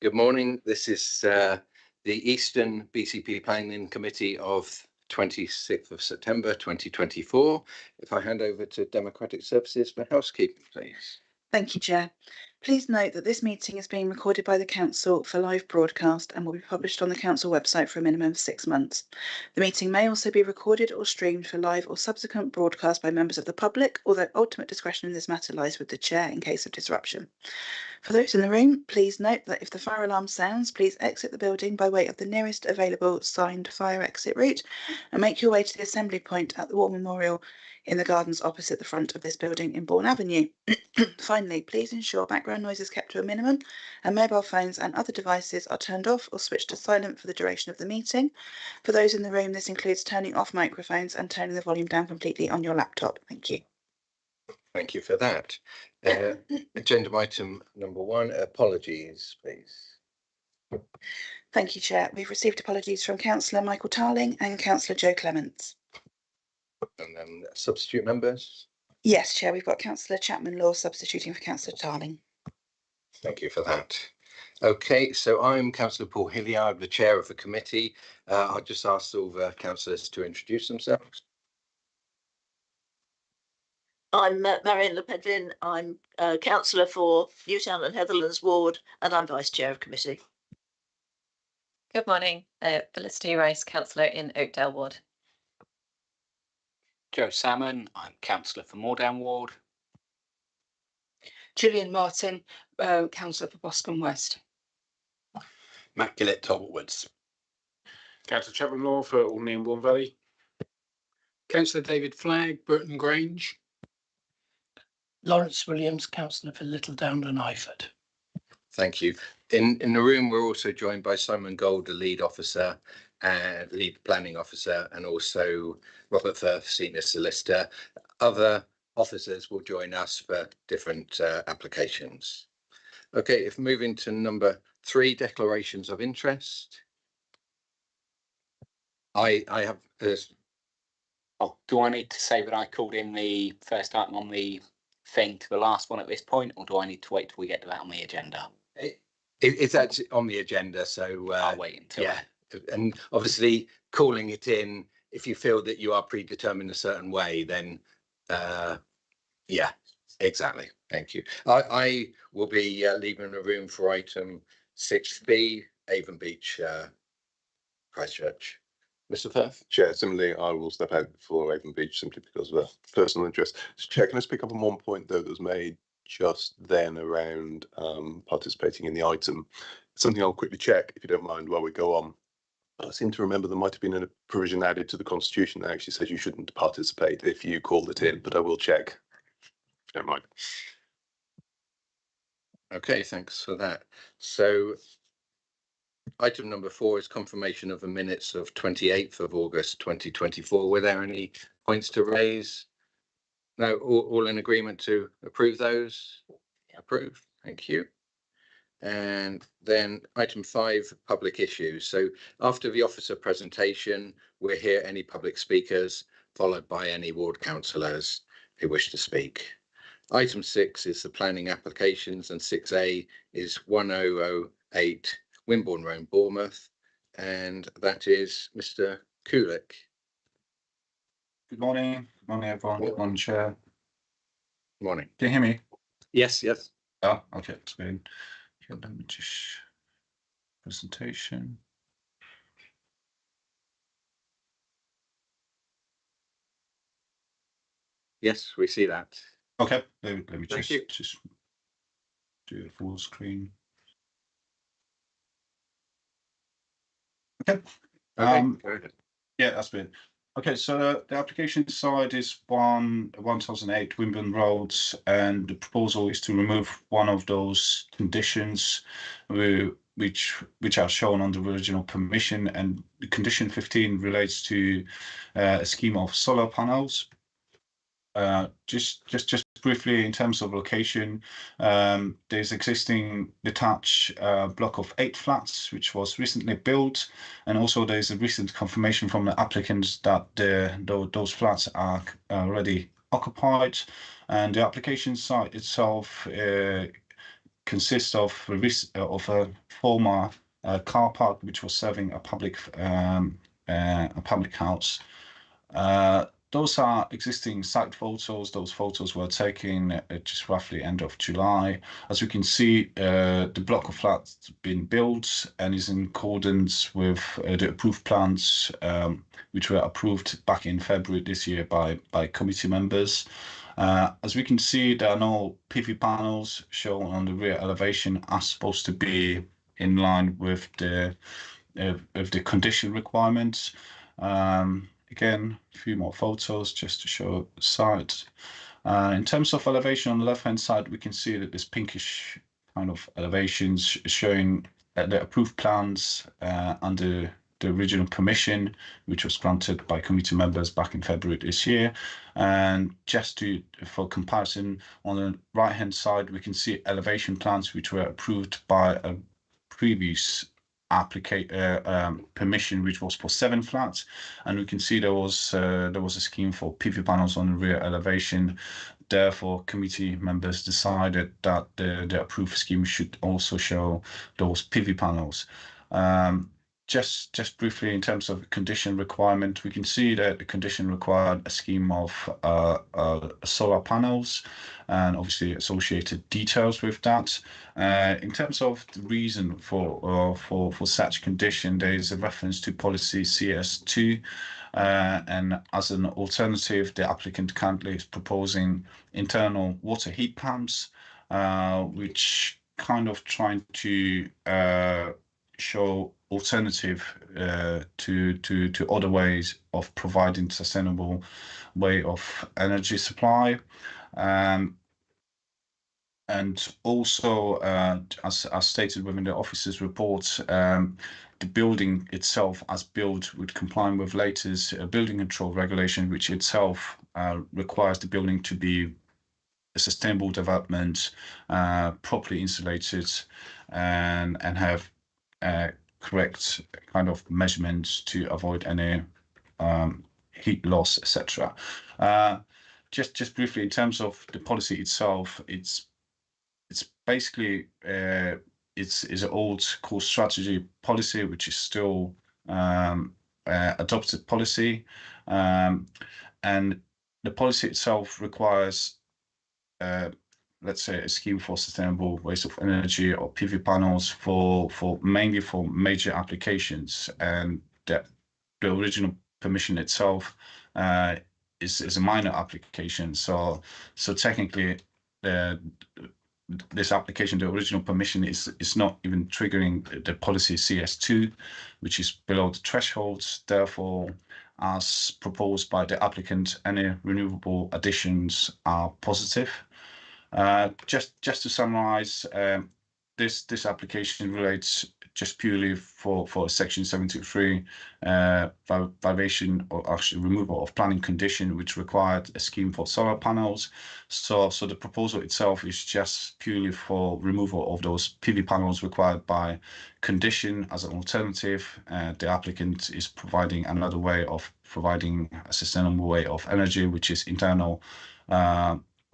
Good morning. This is the Eastern BCP Planning Committee of 26th of September 2024. If I hand over to Democratic Services for housekeeping, please. Thank you, Chair. Please note that this meeting is being recorded by the Council for live broadcast and will be published on the Council website for a minimum of 6 months. The meeting may also be recorded or streamed for live or subsequent broadcast by members of the public, although ultimate discretion in this matter lies with the Chair in case of disruption. For those in the room, please note that if the fire alarm sounds, please exit the building by way of the nearest available signed fire exit route and make your way to the assembly point at the War Memorial in the gardens opposite the front of this building in Bourne Avenue. Finally, please ensure background noise is kept to a minimum and mobile phones and other devices are turned off or switched to silent for the duration of the meeting. For those in the room, this includes turning off microphones and turning the volume down completely on your laptop. Thank you. Thank you for that. Agenda item number 1, apologies, please. Thank you, Chair. We've received apologies from Councillor Michael Tarling and Councillor Joe Clements. And then substitute members. Yes, Chair, we've got Councillor Chapman Law substituting for Councillor Tarling. Thank you for that. Okay, so I'm Councillor Paul Hilliard, the chair of the committee. I'll just ask all the councillors to introduce themselves. I'm Marion Le Pedvin. I'm councillor for Newtown and Heatherlands Ward, and I'm vice chair of committee. Good morning, Felicity Rice, councillor in Oakdale Ward. Joe Salmon, I'm councillor for Moordown Ward. Gillian Martin, councillor for Boscombe West. Matt Gillett, Talbot Woods. Councillor Chapman Law for Alderney and Bourne Valley. Councillor David Flagg, Burton Grange. Lawrence Williams, councillor for Little Down and Iford. Thank you. In the room, we're also joined by Simon Gold, the lead officer and lead planning officer, and also Robert Firth, senior solicitor. Other officers will join us for different applications. Okay, if moving to number 3, declarations of interest. I have. Oh, do I need to say that I called in the first item on the thing to the last one at this point, or do I need to wait till we get to that on the agenda? It's actually on the agenda, so I'll wait until. Yeah, and obviously calling it in, if you feel that you are predetermined a certain way, then yeah, exactly. Thank you. I will be leaving the room for item 6B, Avon Beach, Christchurch. Mr. Firth? Chair, similarly, I will step out for Avon Beach simply because of a personal interest. Chair, can I just pick up on one point, though, that was made just then around participating in the item? Something I'll quickly check, if you don't mind, while we go on. I seem to remember there might have been a provision added to the Constitution that actually says you shouldn't participate if you called it in, but I will check, if you don't mind. Okay, thanks for that. So item number 4 is confirmation of the minutes of 28th of August 2024. Were there any points to raise? No, all in agreement to approve those? Approved, thank you. And then item 5, public issues. So after the officer presentation, we'll hear any public speakers, followed by any ward councillors who wish to speak. Item 6 is the planning applications, and 6A is 1008 Wimborne Road, Bournemouth, and that is Mr. Kulik. Good morning. Good morning, everyone. Good morning, Chair. Morning. Can you hear me? Yes, yes. Oh, okay, that's good. Okay, let me just presentation. Yes, we see that. Okay, let me just do a full screen. Okay. Yeah, that's good. Okay, so the application side is 1008 Wimborne Road, and the proposal is to remove one of those conditions which are shown on the original permission, and the condition 15 relates to a scheme of solar panels. Just briefly, in terms of location, there's existing detached block of 8 flats which was recently built, and also there's a recent confirmation from the applicants that those flats are already occupied, and the application site itself consists of a former car park which was serving a public house. Those are existing site photos. Those photos were taken just roughly end of July. As you can see, the block of flats has been built and is in accordance with the approved plans, which were approved back in February this year by committee members. As we can see, there are no PV panels shown on the rear elevation as supposed to be in line with the condition requirements. Again, a few more photos just to show the site. In terms of elevation on the left-hand side, we can see that this pinkish kind of elevations showing the approved plans under the original permission, which was granted by committee members back in February this year. And just for comparison, on the right-hand side, we can see elevation plans which were approved by a previous permission, which was for 7 flats, and we can see there was a scheme for PV panels on the rear elevation. Therefore, committee members decided that the approved scheme should also show those PV panels. Just briefly, in terms of condition requirement, we can see that the condition required a scheme of solar panels and obviously associated details with that. In terms of the reason for such condition, there is a reference to policy CS2, and as an alternative, the applicant currently is proposing internal water heat pumps, which kind of trying to show alternative to other ways of providing sustainable way of energy supply. And also, as stated within the officer's report, the building itself, as built, would comply with latest building control regulation, which itself requires the building to be a sustainable development, properly insulated, and have correct kind of measurements to avoid any heat loss, etc. Just briefly, in terms of the policy itself, it's basically it's an old core strategy policy, which is still adopted policy, and the policy itself requires let's say a scheme for sustainable waste of energy or PV panels for mainly for major applications, and that the original permission itself is a minor application. So technically, this application, the original permission, is not even triggering the policy CS2, which is below the thresholds. Therefore, as proposed by the applicant, any renewable additions are positive. Just to summarize, this application relates just purely for Section 73 violation or actually removal of planning condition, which required a scheme for solar panels. So the proposal itself is just purely for removal of those PV panels required by condition as an alternative. The applicant is providing another way of providing a sustainable way of energy, which is internal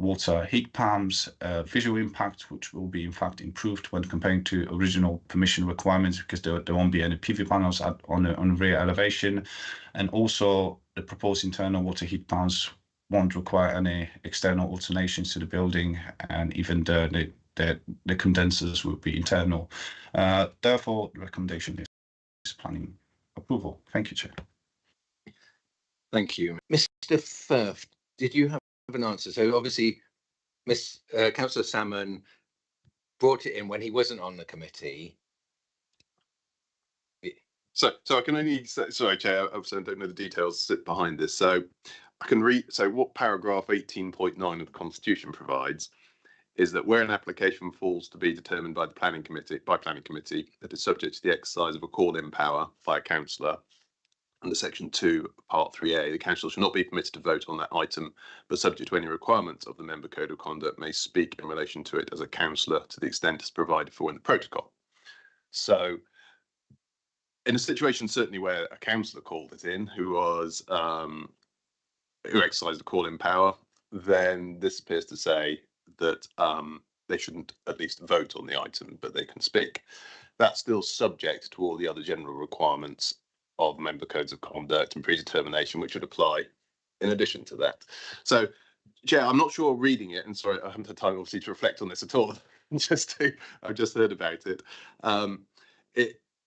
water heat pumps, visual impact, which will be in fact improved when comparing to original permission requirements, because there won't be any PV panels on the rear elevation, and also the proposed internal water heat pumps won't require any external alternations to the building, and even the condensers will be internal. Therefore, the recommendation is planning approval. Thank you, Chair. Thank you. Mr. Firth, did you have an answer? So obviously, Councillor Salmon brought it in when he wasn't on the committee. So I can only say, sorry, Chair, obviously I don't know the details sit behind this. So I can read, so what paragraph 18.9 of the Constitution provides is that where an application falls to be determined by the planning committee, that is subject to the exercise of a call-in power by a councillor, under Section 2, Part 3A, the council shall not be permitted to vote on that item, but subject to any requirements of the member code of conduct, may speak in relation to it as a councillor to the extent as provided for in the protocol. So, in a situation certainly where a councillor called it in, who was who exercised the call-in power, then this appears to say that they shouldn't at least vote on the item, but they can speak. That's still subject to all the other general requirements of member codes of conduct and predetermination, which would apply in addition to that. So, Chair, I'm not sure reading it, and sorry, I haven't had time obviously to reflect on this at all. I've just heard about it.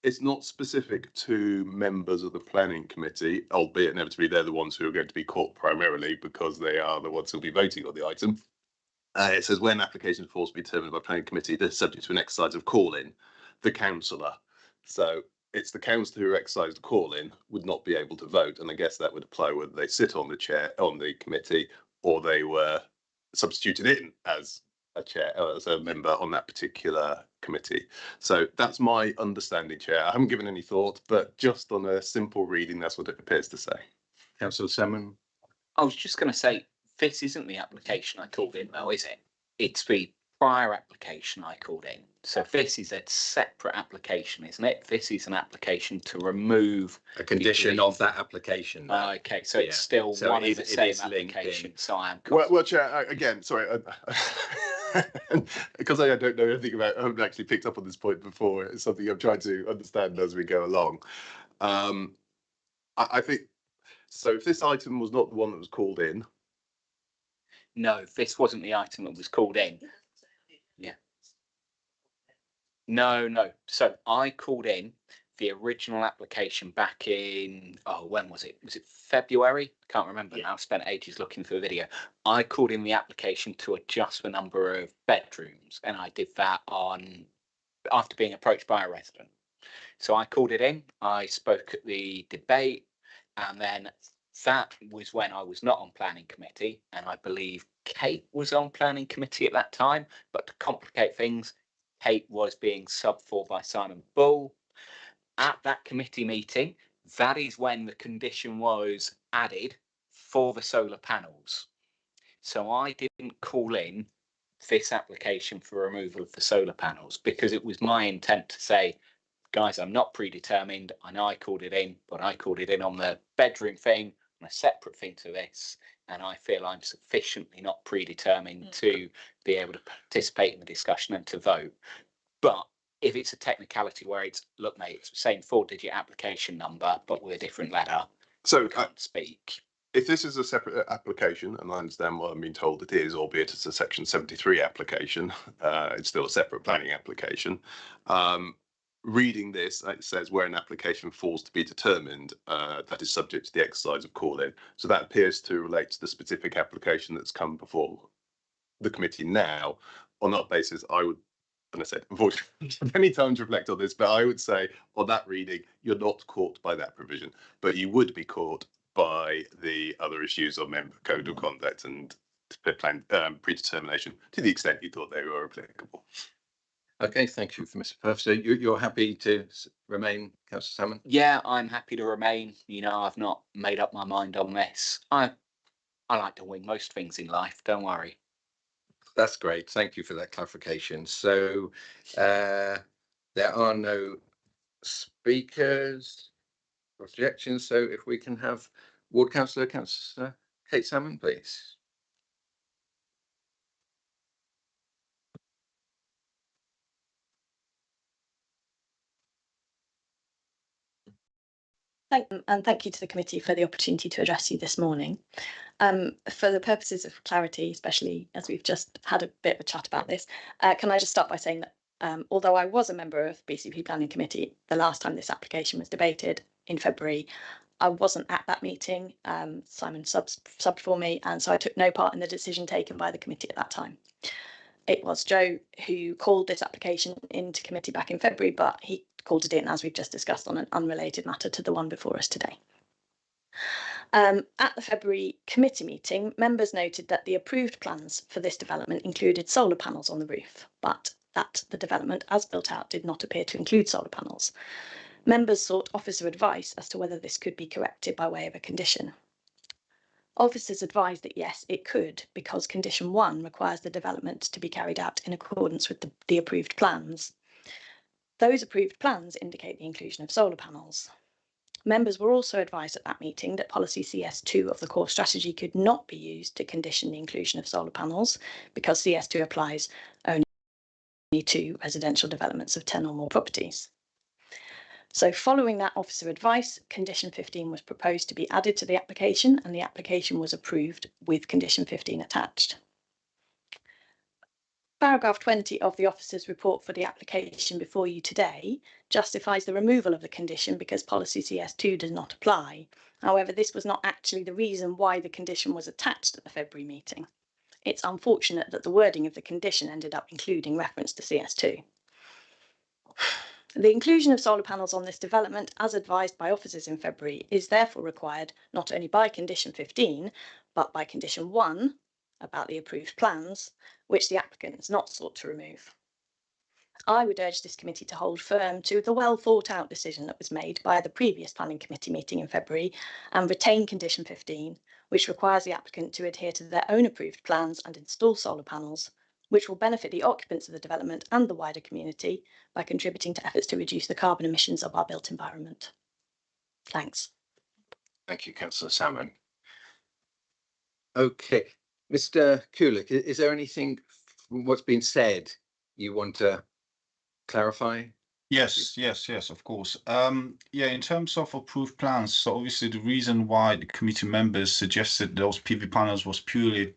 It's not specific to members of the planning committee, albeit inevitably they're the ones who are going to be caught primarily because they are the ones who'll be voting on the item. It says when applications are forced to be determined by planning committee, they're subject to an exercise of call-in, the councillor. So it's the councillor who exercised the call-in would not be able to vote, and I guess that would apply whether they sit on the committee or they were substituted in as a chair, as a member on that particular committee. So that's my understanding, Chair. I haven't given any thought, but just on a simple reading, that's what it appears to say. Councillor Salmon. I was just going to say, this isn't the application I called in, though, is it? It's the prior application I called in. So this is a separate application, isn't it? This is an application to remove a condition of that application. Okay, so it's still so one it of the is same linked application. So I am. Well, Chair, again, sorry, because I don't know anything about, I haven't actually picked up on this point before. It's something I'm trying to understand as we go along. I think so. If this item was not the one that was called in. No, this wasn't the item that was called in. Yeah. No. So I called in the original application back in, when was it? Was it February? I can't remember now. I've spent ages looking for the video. I called in the application to adjust the number of bedrooms, and I did that after being approached by a resident. So I called it in, I spoke at the debate, and then that was when I was not on planning committee, and I believe Kate was on planning committee at that time. But to complicate things, Kate was being subbed for by Simon Bull. At that committee meeting, that is when the condition was added for the solar panels. So I didn't call in this application for removal of the solar panels because it was my intent to say, guys, I'm not predetermined. I know I called it in, but I called it in on the bedroom thing, on a separate thing to this. And I feel I'm sufficiently not predetermined to be able to participate in the discussion and to vote. But if it's a technicality where it's, look, mate, it's the same 4-digit application number, but with a different letter, so I can't speak. If this is a separate application, and I understand what I'm being told it is, albeit it's a Section 73 application, it's still a separate planning application. Reading this, it says where an application falls to be determined, that is subject to the exercise of call-in. So that appears to relate to the specific application that's come before the committee now. On that basis, I would, and I said, unfortunately, I don't have any time to reflect on this, but I would say on that reading, you're not caught by that provision, but you would be caught by the other issues of member code of conduct and plan predetermination to the extent you thought they were applicable. Okay, thank you for Mr. Purf. So you're happy to remain, Councillor Salmon? Yeah, I'm happy to remain. You know, I've not made up my mind on this. I like to wing most things in life, don't worry. That's great. Thank you for that clarification. So there are no speakers, objections. So if we can have Ward Councillor Kate Salmon, please. Thank you to the committee for the opportunity to address you this morning. For the purposes of clarity, especially as we've just had a bit of a chat about this, can I just start by saying that although I was a member of BCP Planning Committee the last time this application was debated in February, I wasn't at that meeting. Simon subbed for me, and so I took no part in the decision taken by the committee at that time. It was Joe who called this application into committee back in February, but he called it in, as we've just discussed, on an unrelated matter to the one before us today. At the February committee meeting, members noted that the approved plans for this development included solar panels on the roof, but that the development as built out did not appear to include solar panels. Members sought officer advice as to whether this could be corrected by way of a condition. Officers advised that yes, it could, because condition 1 requires the development to be carried out in accordance with the approved plans. Those approved plans indicate the inclusion of solar panels. Members were also advised at that meeting that policy CS2 of the core strategy could not be used to condition the inclusion of solar panels because CS2 applies only 22 residential developments of 10 or more properties. So following that officer advice, condition 15 was proposed to be added to the application, and the application was approved with condition 15 attached. Paragraph 20 of the officer's report for the application before you today justifies the removal of the condition because policy CS2 does not apply. However, this was not actually the reason why the condition was attached at the February meeting. It's unfortunate that the wording of the condition ended up including reference to CS2. The inclusion of solar panels on this development, as advised by officers in February, is therefore required not only by condition 15, but by condition 1 about the approved plans, which the applicant has not sought to remove. I would urge this committee to hold firm to the well thought out decision that was made by the previous planning committee meeting in February and retain condition 15, which requires the applicant to adhere to their own approved plans and install solar panels, which will benefit the occupants of the development and the wider community by contributing to efforts to reduce the carbon emissions of our built environment. Thanks. Thank you, Councillor Salmon. Okay, Mr. Kulik, is there anything from what's been said you want to clarify? Yes, of course. Yeah, in terms of approved plans, so obviously the reason why the committee members suggested those PV panels was purely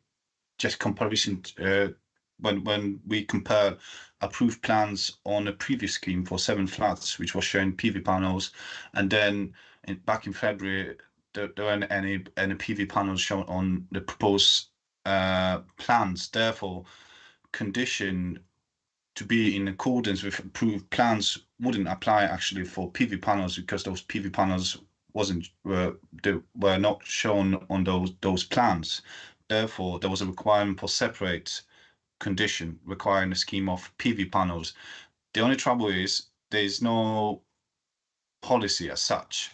just comparison when we compare approved plans on a previous scheme for 7 flats, which was showing PV panels, and then back in February there weren't any PV panels shown on the proposed plans. Therefore, condition to be in accordance with approved plans wouldn't apply actually for PV panels because those PV panels were not shown on those plans. Therefore, there was a requirement for separate condition requiring a scheme of PV panels. The only trouble is there's no policy as such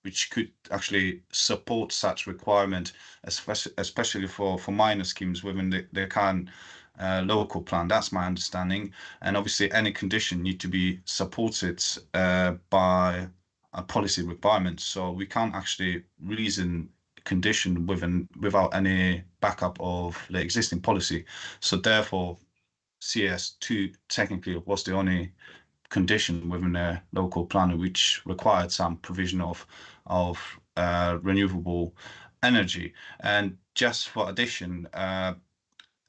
which could actually support such requirement, especially for minor schemes within the current local plan. That's my understanding. And obviously any condition need to be supported by a policy requirement. So we can't actually reason condition without any backup of the existing policy. So therefore CS2 technically was the only condition within the local plan which required some provision of renewable energy. And just for addition,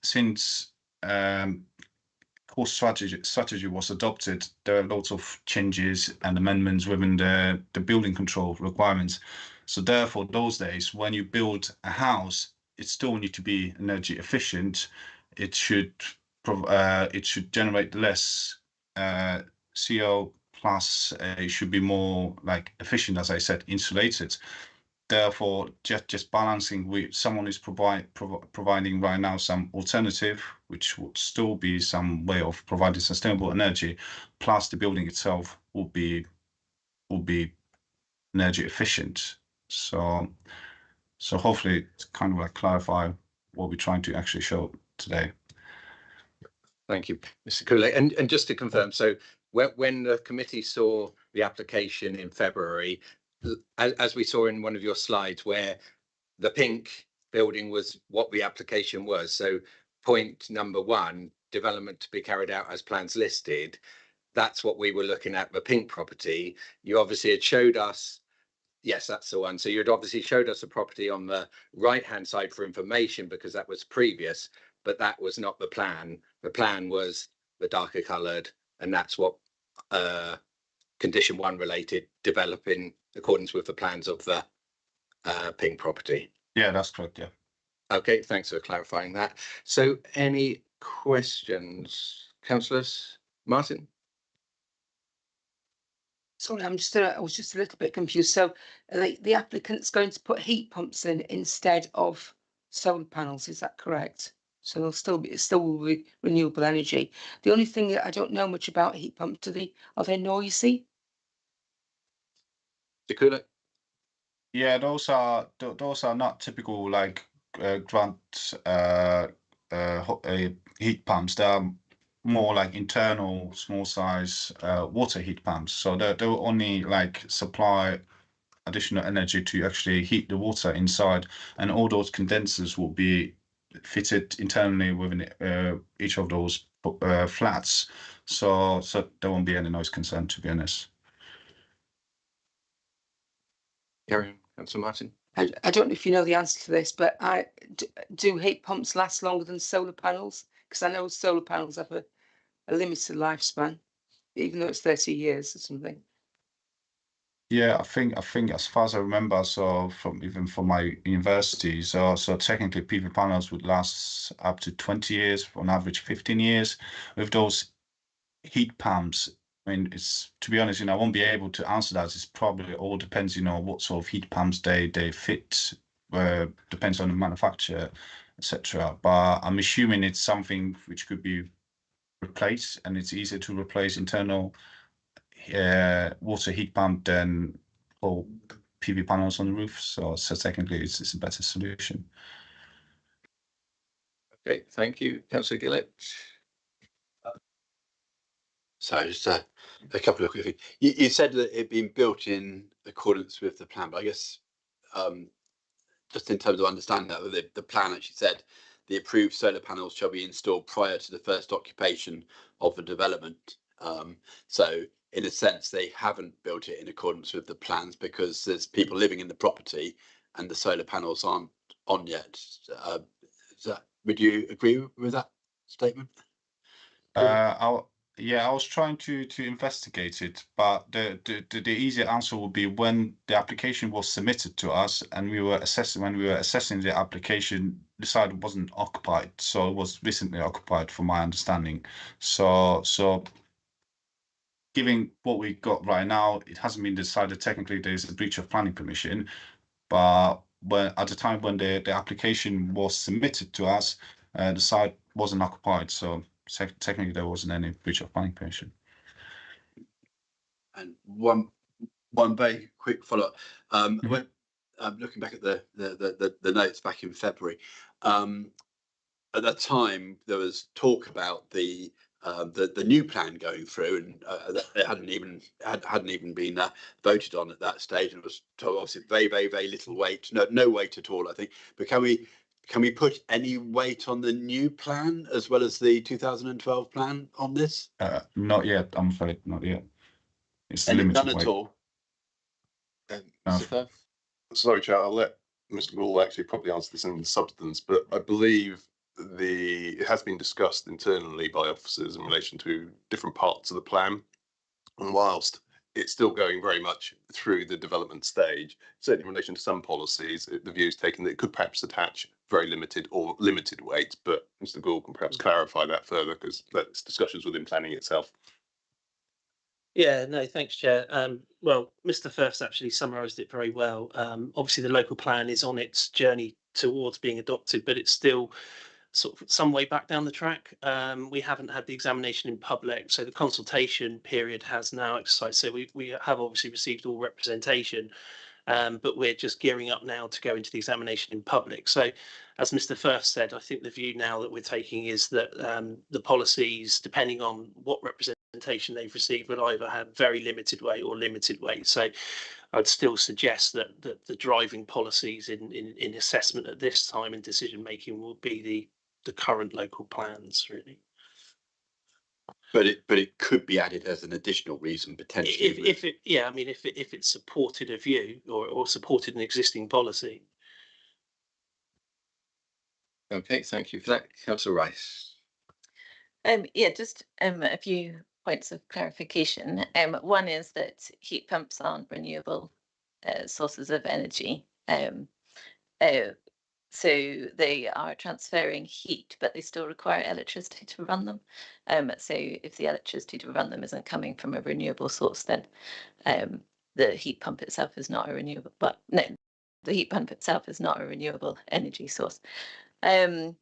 since core strategy was adopted, there are lots of changes and amendments within the building control requirements. So therefore, those days when you build a house, it still need to be energy efficient. It should generate less CO plus. It should be more like efficient, as I said, insulated. Therefore, just balancing with someone is providing right now some alternative, which would still be some way of providing sustainable energy, plus the building itself will be energy efficient. So hopefully it's kind of like clarify what we're trying to actually show today. Thank you, Mr. Kulik. And just to confirm, so when the committee saw the application in February, as we saw in one of your slides where the pink building was what the application was. So point number 1, development to be carried out as plans listed. That's what we were looking at, the pink property. You obviously had showed us, yes, that's the one. So you'd obviously showed us a property on the right-hand side for information because that was previous, but that was not the plan. The plan was the darker coloured, and that's what condition 1 related, develop in accordance with the plans of the pink property. Yeah, that's correct. Yeah. Okay, thanks for clarifying that. So any questions, councillors? Martin? Sorry, I was just a little bit confused. So the applicant's going to put heat pumps in instead of solar panels, is that correct? So it still will be renewable energy. The only thing that I don't know much about heat pumps, are they noisy? Yeah, those are not typical like grant heat pumps. They're more like internal small size water heat pumps. So they'll only like supply additional energy to actually heat the water inside, and all those condensers will be fitted internally within each of those flats. So there won't be any noise concern, to be honest. Carry on, Councillor Martin. I don't know if you know the answer to this, but do heat pumps last longer than solar panels? Because I know solar panels have a limited lifespan, even though it's 30 years or something. Yeah, I think as far as I remember, so from my university, so technically PV panels would last up to 20 years, on average 15 years. With those heat pumps, I mean, it's, to be honest, I won't be able to answer that. It's probably all depends, what sort of heat pumps they fit, depends on the manufacturer, etc. But I'm assuming it's something which could be replaced, and it's easier to replace internal water heat pump than or PV panels on the roof. So technically, it's a better solution. Okay, thank you, Councillor Gillett. So just a couple of quick things. You said that it'd been built in accordance with the plan, but I guess just in terms of understanding that, the plan actually said the approved solar panels shall be installed prior to the first occupation of the development. So in a sense, they haven't built it in accordance with the plans because there's people living in the property and the solar panels aren't on yet. Would you agree with that statement? Yeah, I was trying to investigate it, but the easier answer would be when the application was submitted to us and we were assessing the application, the site wasn't occupied, so it was recently occupied, from my understanding. So given what we got right now, it hasn't been decided technically there's a breach of planning permission, but at the time when the application was submitted to us, the site wasn't occupied, so technically there wasn't any breach of planning permission. And one very quick follow-up. When looking back at the notes back in February, at that time there was talk about the new plan going through, and it hadn't even been voted on at that stage, and it was told obviously very little weight, no weight at all, I think. But can we put any weight on the new plan as well as the 2012 plan on this? Not yet, I'm afraid, not yet. It's limited None weight. at all. No. Sorry, Chair, I'll let Mr. Gould actually probably answer this in the substance, but I believe it has been discussed internally by officers in relation to different parts of the plan. And whilst it's still going very much through the development stage, certainly in relation to some policies, the view is taken that it could perhaps attach very limited weight, but Mr. Gould can perhaps clarify that further because that's discussions within planning itself. Yeah, no, thanks, Chair. Well, Mr. Firth's actually summarised it very well. Obviously, the local plan is on its journey towards being adopted, but it's still sort of some way back down the track. We haven't had the examination in public, so the consultation period has now exercised. So we have obviously received all representation, but we're just gearing up now to go into the examination in public. So, as Mr. Firth said, I think the view now that we're taking is that the policies, depending on what representation they've received, will either have very limited weight or limited weight. So I'd still suggest that the driving policies in assessment at this time in decision making will be the current local plans, really. But it could be added as an additional reason potentially. If it supported a view or supported an existing policy. Okay, thank you for that, Councillor Rice. Yeah, just a few points of clarification. One is that heat pumps aren't renewable sources of energy. So they are transferring heat, but they still require electricity to run them. So if the electricity to run them isn't coming from a renewable source, then the heat pump itself is not a renewable. But no, the heat pump itself is not a renewable energy source. But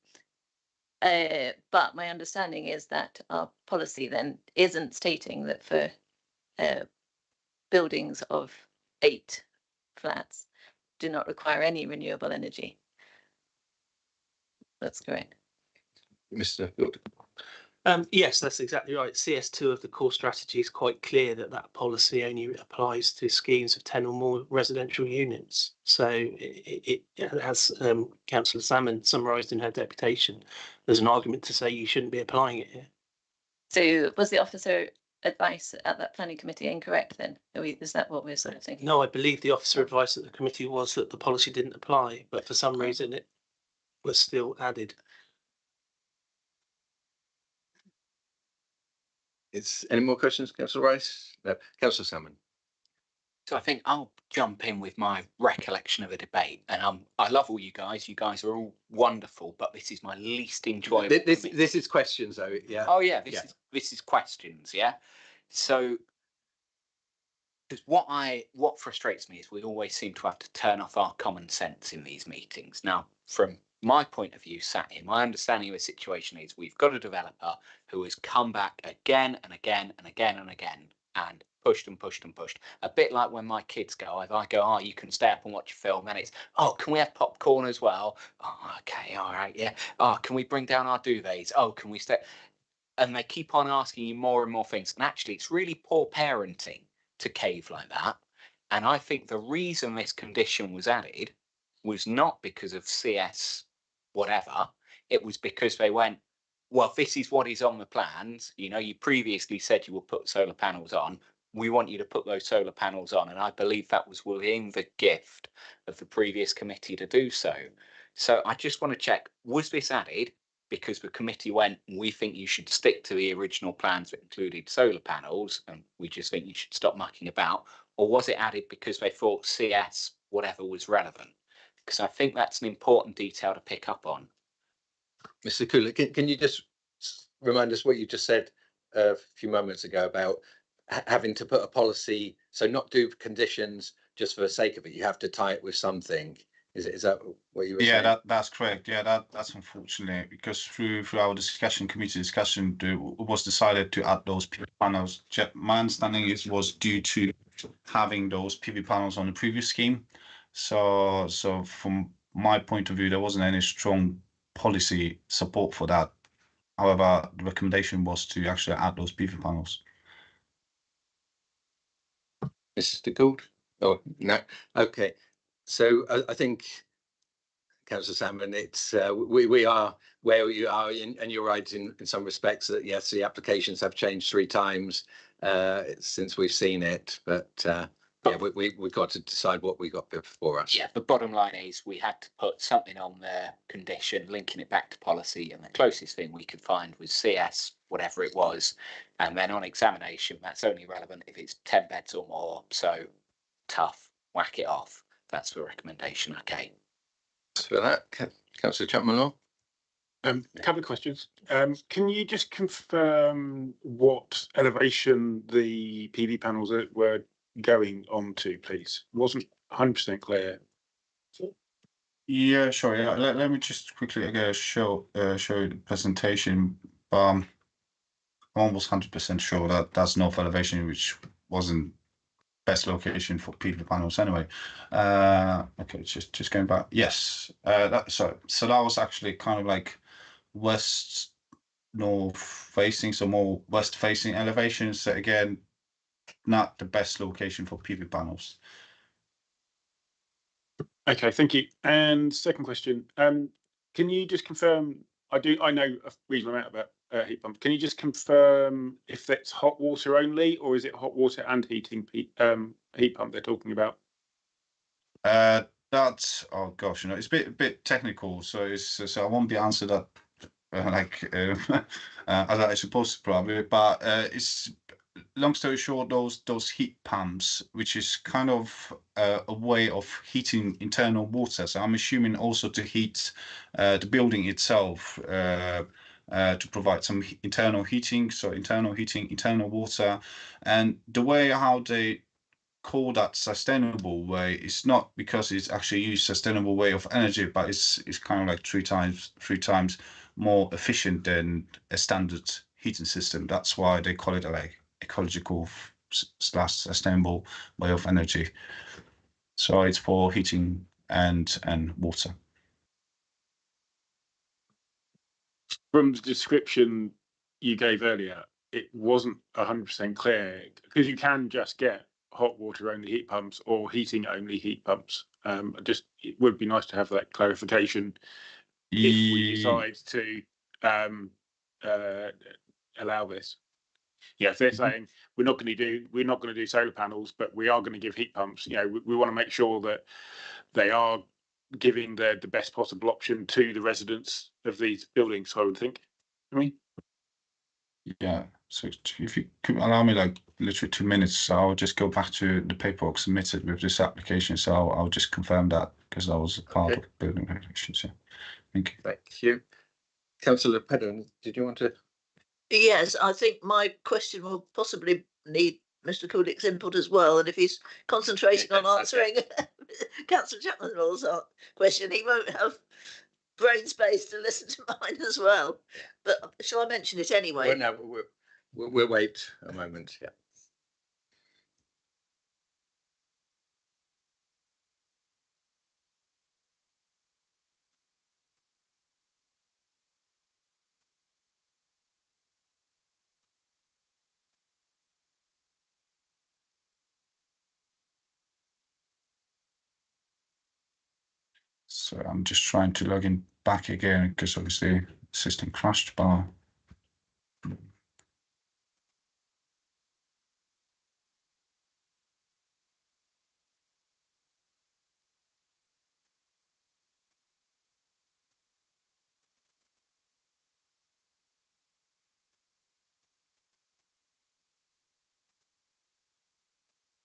my understanding is that our policy then isn't stating that for buildings of 8 flats do not require any renewable energy. That's correct. Mr. Gould. Yes, that's exactly right. CS2 of the core strategy is quite clear that policy only applies to schemes of 10 or more residential units. So it as Councillor Salmon summarised in her deputation, there's an argument to say you shouldn't be applying it here. So was the officer advice at that planning committee incorrect then? Is that what we're sort of thinking? No, I believe the officer advice at the committee was that the policy didn't apply, but for some reason it was still added. Any more questions, Councillor Rice? No, Councillor Salmon. So I think I'll jump in with my recollection of the debate, and I love all you guys. You guys are all wonderful, but this is my least enjoyable. This is questions though, yeah. Oh yeah, this is questions, yeah. So, because what frustrates me is we always seem to have to turn off our common sense in these meetings. Now, from my point of view, sat here, my understanding of the situation is we've got a developer who has come back again and again and again and again and pushed and pushed and pushed. A bit like when my kids go, if I go, oh, you can stay up and watch a film, and it's, oh, can we have popcorn as well? Oh, okay, all right, yeah. Oh, can we bring down our duvets? Oh, can we stay? And they keep on asking you more and more things. And actually, it's really poor parenting to cave like that. And I think the reason this condition was added was not because of CS whatever. It was because they went, well, this is what is on the plans. You know, you previously said you would put solar panels on. We want you to put those solar panels on. And I believe that was within the gift of the previous committee to do so. So I just want to check, was this added because the committee went, we think you should stick to the original plans that included solar panels, and we just think you should stop mucking about? Or was it added because they thought CS whatever was relevant? Because I think that's an important detail to pick up on. Mr. Cooler, can you just remind us what you just said a few moments ago about having to put a policy, so not do conditions just for the sake of it, you have to tie it with something. Is that what you were saying? Yeah, that's correct. Yeah, that's unfortunate, because through our discussion, committee discussion, it was decided to add those PV panels. My understanding was due to having those PV panels on the previous scheme. So from my point of view, there wasn't any strong policy support for that. However, the recommendation was to actually add those PV panels. Mr. Gould? Oh, no. Okay. So I think, Councillor Salmon, it's we are where we are, and you're right in some respects that yes, the applications have changed 3 times since we've seen it, but yeah, we've got to decide what we got before us. Yeah, the bottom line is we had to put something on the condition, linking it back to policy, and the closest thing we could find was CS, whatever it was. And then on examination, that's only relevant if it's 10 beds or more. So tough, whack it off. That's the recommendation. Okay. For that, Councillor Chapman-Law. A couple of questions. Can you just confirm what elevation the PV panels were going on to, please? It wasn't 100% clear. Yeah, sure. Yeah, let me just quickly show you the presentation. I'm almost 100% sure that that's north elevation, which wasn't best location for PV panels anyway. Okay, just going back. Yes, so that was actually kind of like west north facing, so more west facing elevations. So again, not the best location for PV panels. Okay, thank you. And second question, can you just confirm, I know a reasonable amount about heat pump. Can you just confirm if that's hot water only, or is it hot water and heat pump they're talking about? That's, oh gosh, you know, it's a bit technical, so I won't be answered that as I suppose probably, but it's, long story short, those heat pumps, which is kind of a way of heating internal water. So I'm assuming also to heat the building itself, to provide some internal heating. So internal heating, internal water, and the way how they call that sustainable way is not because it's actually used sustainable way of energy, but it's kind of like three times more efficient than a standard heating system. That's why they call it like ecological / sustainable way of energy. So it's for heating and water. From the description you gave earlier, it wasn't 100% clear, because you can just get hot water only heat pumps or heating only heat pumps. It would be nice to have that clarification if we decide to allow this. Yeah, if they're saying we're not going to do solar panels, but we are going to give heat pumps, we want to make sure that they are giving the best possible option to the residents of these buildings. I would think. Yeah, so if you could allow me like literally 2 minutes, so I'll just go back to the paperwork submitted with this application. So I'll just confirm that because that was a part of building regulations. Yeah. Thank you. Thank you. Councillor Pedden, did you want to? Yes, I think my question will possibly need Mr. Kulik's input as well. And if he's concentrating on answering Councillor Chapman's question, he won't have brain space to listen to mine as well. But shall I mention it anyway? Well, no, we'll wait a moment. Yeah. So I'm just trying to log in back again because obviously the system crashed. But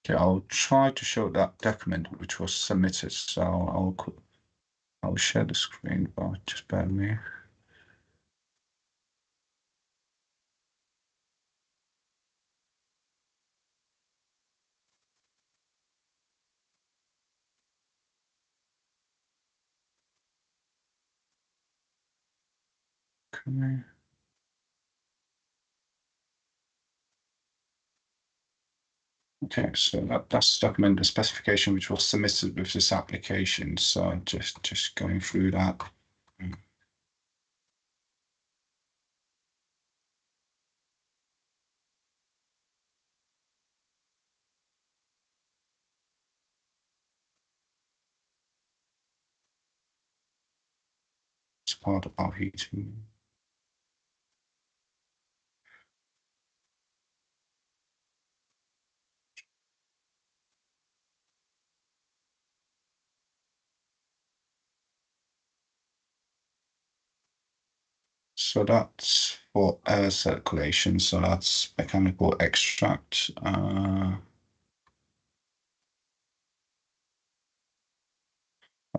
okay, I'll try to show that document which was submitted. So I'll share the screen, but just bear with me. Okay. Okay, so that's the document, the specification which was submitted with this application. So just going through that. It's part of our heating. So that's for air circulation. So that's mechanical extract.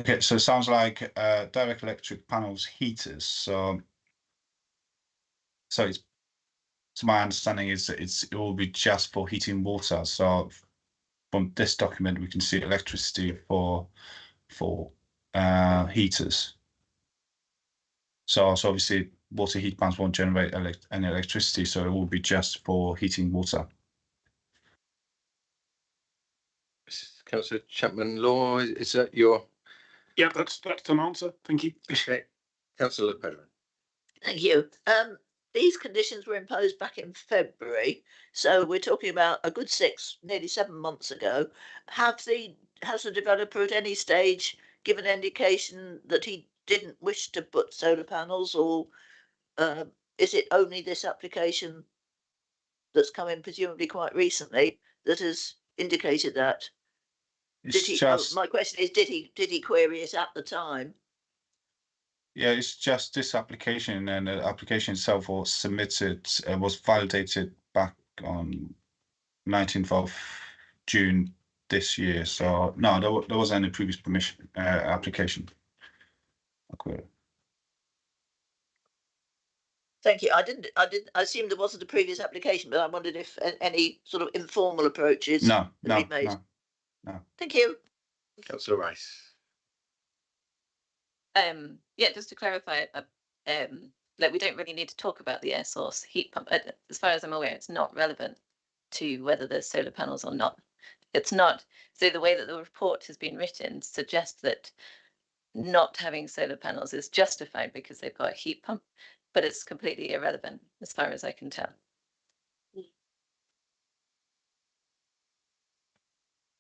Okay, so it sounds like direct electric panels heaters. So it's, to my understanding, is it will be just for heating water. So from this document, we can see electricity for heaters. So obviously water heat pumps won't generate any electricity, so it will be just for heating water. Councillor Chapman-Law, is that your? Yeah, that's an answer. Thank you. Okay. Councillor Pedden. Thank you. These conditions were imposed back in February, so we're talking about a good nearly 7 months ago. Has the developer at any stage given indication that he didn't wish to put solar panels, or is it only this application that's come in presumably quite recently that has indicated that? My question is, did he query it at the time? Yeah, it's just this application, and the application itself was submitted, was validated back on 19th of June this year. So no, there wasn't any previous permission application. Okay. Thank you. I assumed there wasn't a previous application, but I wondered if any sort of informal approaches No. been made. No. Thank you. Councillor Rice. Yeah, just to clarify, like we don't really need to talk about the air source heat pump. As far as I'm aware, it's not relevant to whether there's solar panels or not. It's not. So the way that the report has been written suggests that not having solar panels is justified because they've got a heat pump, but it's completely irrelevant as far as I can tell.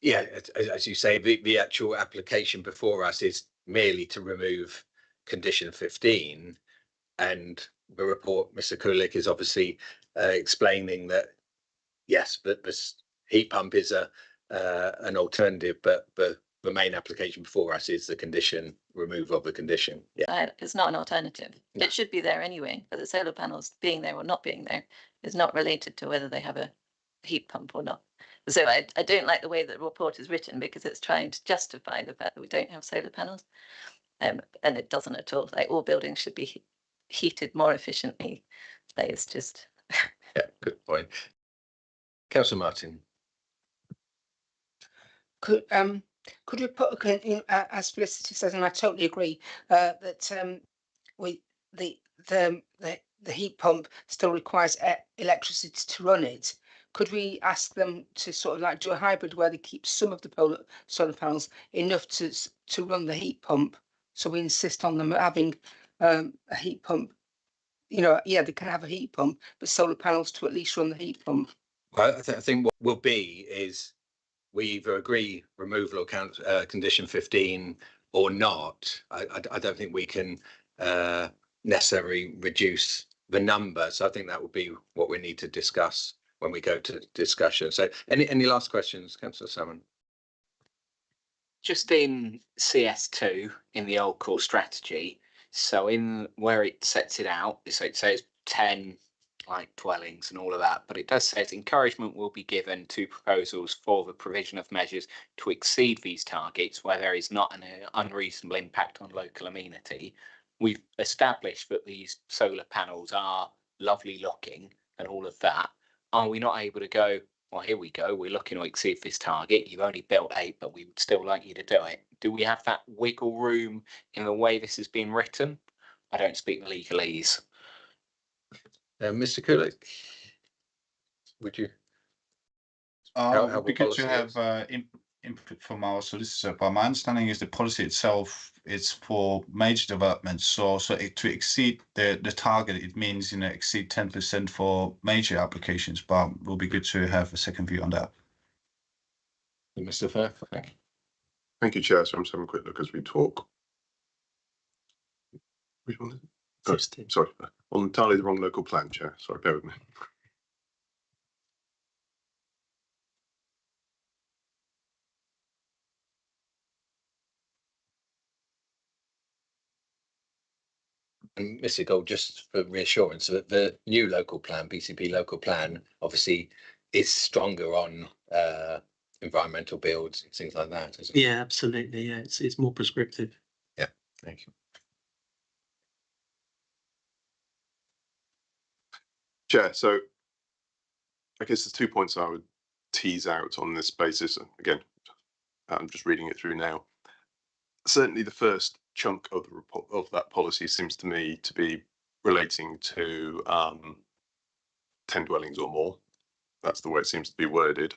Yeah, as you say, the actual application before us is merely to remove condition 15, and the report, Mr. Kulik, is obviously explaining that yes, but this heat pump is an alternative, but the main application before us is the condition removal of the condition. Yeah, It's not an alternative. No. It should be there anyway, but the solar panels being there or not being there is not related to whether they have a heat pump or not. So I don't like the way that the report is written, because it's trying to justify the fact that we don't have solar panels. And it doesn't at all. Like, all buildings should be heated more efficiently. That is just yeah, good point. Councillor Martin. Could we put as Felicity says, and I totally agree, that the heat pump still requires electricity to run it. Could we ask them to sort of like do a hybrid where they keep some of the solar panels enough to run the heat pump? So we insist on them having a heat pump. You know, yeah, they can have a heat pump, but solar panels to at least run the heat pump. Well, I think what will be is we either agree removal or condition 15 or not. I don't think we can necessarily reduce the number. So I think that would be what we need to discuss when we go to discussion. So any last questions, Councillor Salmon? Just in CS2 in the old core strategy, so in where it sets it out, so it says 10 like dwellings and all of that, but it does say encouragement will be given to proposals for the provision of measures to exceed these targets where there is not an unreasonable impact on local amenity. We've established that these solar panels are lovely looking and all of that. Are we not able to go, well, here we go, we're looking to exceed this target, you've only built 8, but we would still like you to do it? Do we have that wiggle room in the way this has been written? I don't speak the legalese. Mr. Kulik, would you? It would be good to have input from our solicitor, but my understanding is the policy itself is for major developments. So to exceed the target, it means, you know, exceed 10% for major applications, but it will be good to have a second view on that. Mr. Firth, Thank you, Chair. So I'm just having a quick look as we talk. Which one is it? Oh, sorry, on entirely the wrong local plan, Chair. Sorry, bear with me. And Mr. Gold, just for reassurance, that the new local plan, BCP local plan, obviously is stronger on environmental builds, things like that, isn't it? Yeah, absolutely. Yeah, it's more prescriptive. Yeah, thank you. Chair, so I guess there's 2 points I would tease out on this basis. Again, I'm just reading it through now. Certainly the first chunk of the report of that policy seems to me to be relating to 10 dwellings or more. That's the way it seems to be worded.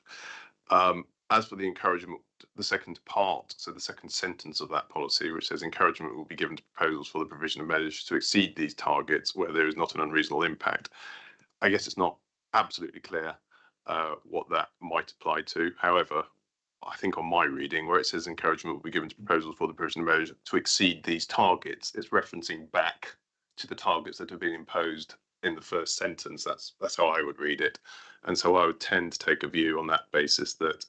As for the encouragement, the second part, so the second sentence of that policy, which says encouragement will be given to proposals for the provision of measures to exceed these targets where there is not an unreasonable impact. I guess it's not absolutely clear what that might apply to. However, I think on my reading, where it says encouragement will be given to proposals for the provision of measures to exceed these targets, it's referencing back to the targets that have been imposed in the first sentence. That's how I would read it. And so I would tend to take a view on that basis that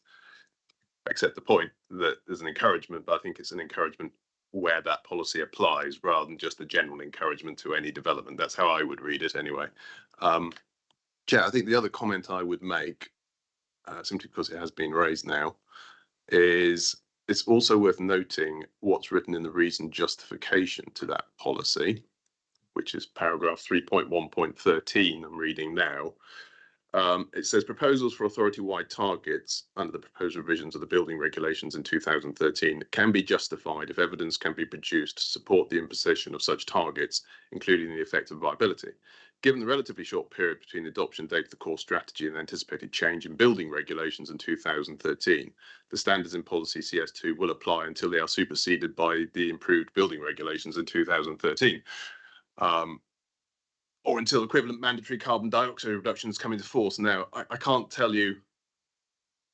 accept the point that there's an encouragement, but I think it's an encouragement where that policy applies rather than just a general encouragement to any development. That's how I would read it anyway. Chair, I think the other comment I would make, simply because it has been raised now, is it's also worth noting what's written in the reason justification to that policy, which is paragraph 3.1.13 I'm reading now. It says proposals for authority-wide targets under the proposed revisions of the building regulations in 2013 can be justified if evidence can be produced to support the imposition of such targets, including the effect of viability. Given the relatively short period between the adoption date of the core strategy and the anticipated change in building regulations in 2013, the standards in policy CS2 will apply until they are superseded by the improved building regulations in 2013. Or until equivalent mandatory carbon dioxide reductions come into force. Now, I can't tell you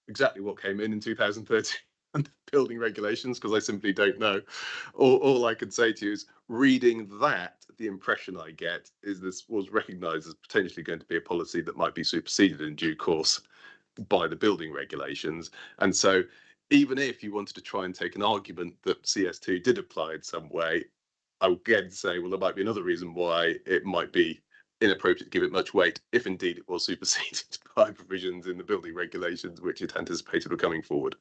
exactly what came in 2013 under building regulations because I simply don't know. All I could say to you is reading that, the impression I get is this was recognised as potentially going to be a policy that might be superseded in due course by the building regulations. And so even if you wanted to try and take an argument that CS2 did apply in some way, I would again say, well, there might be another reason why it might be inappropriate to give it much weight, if indeed it was superseded by provisions in the building regulations which it anticipated were coming forward.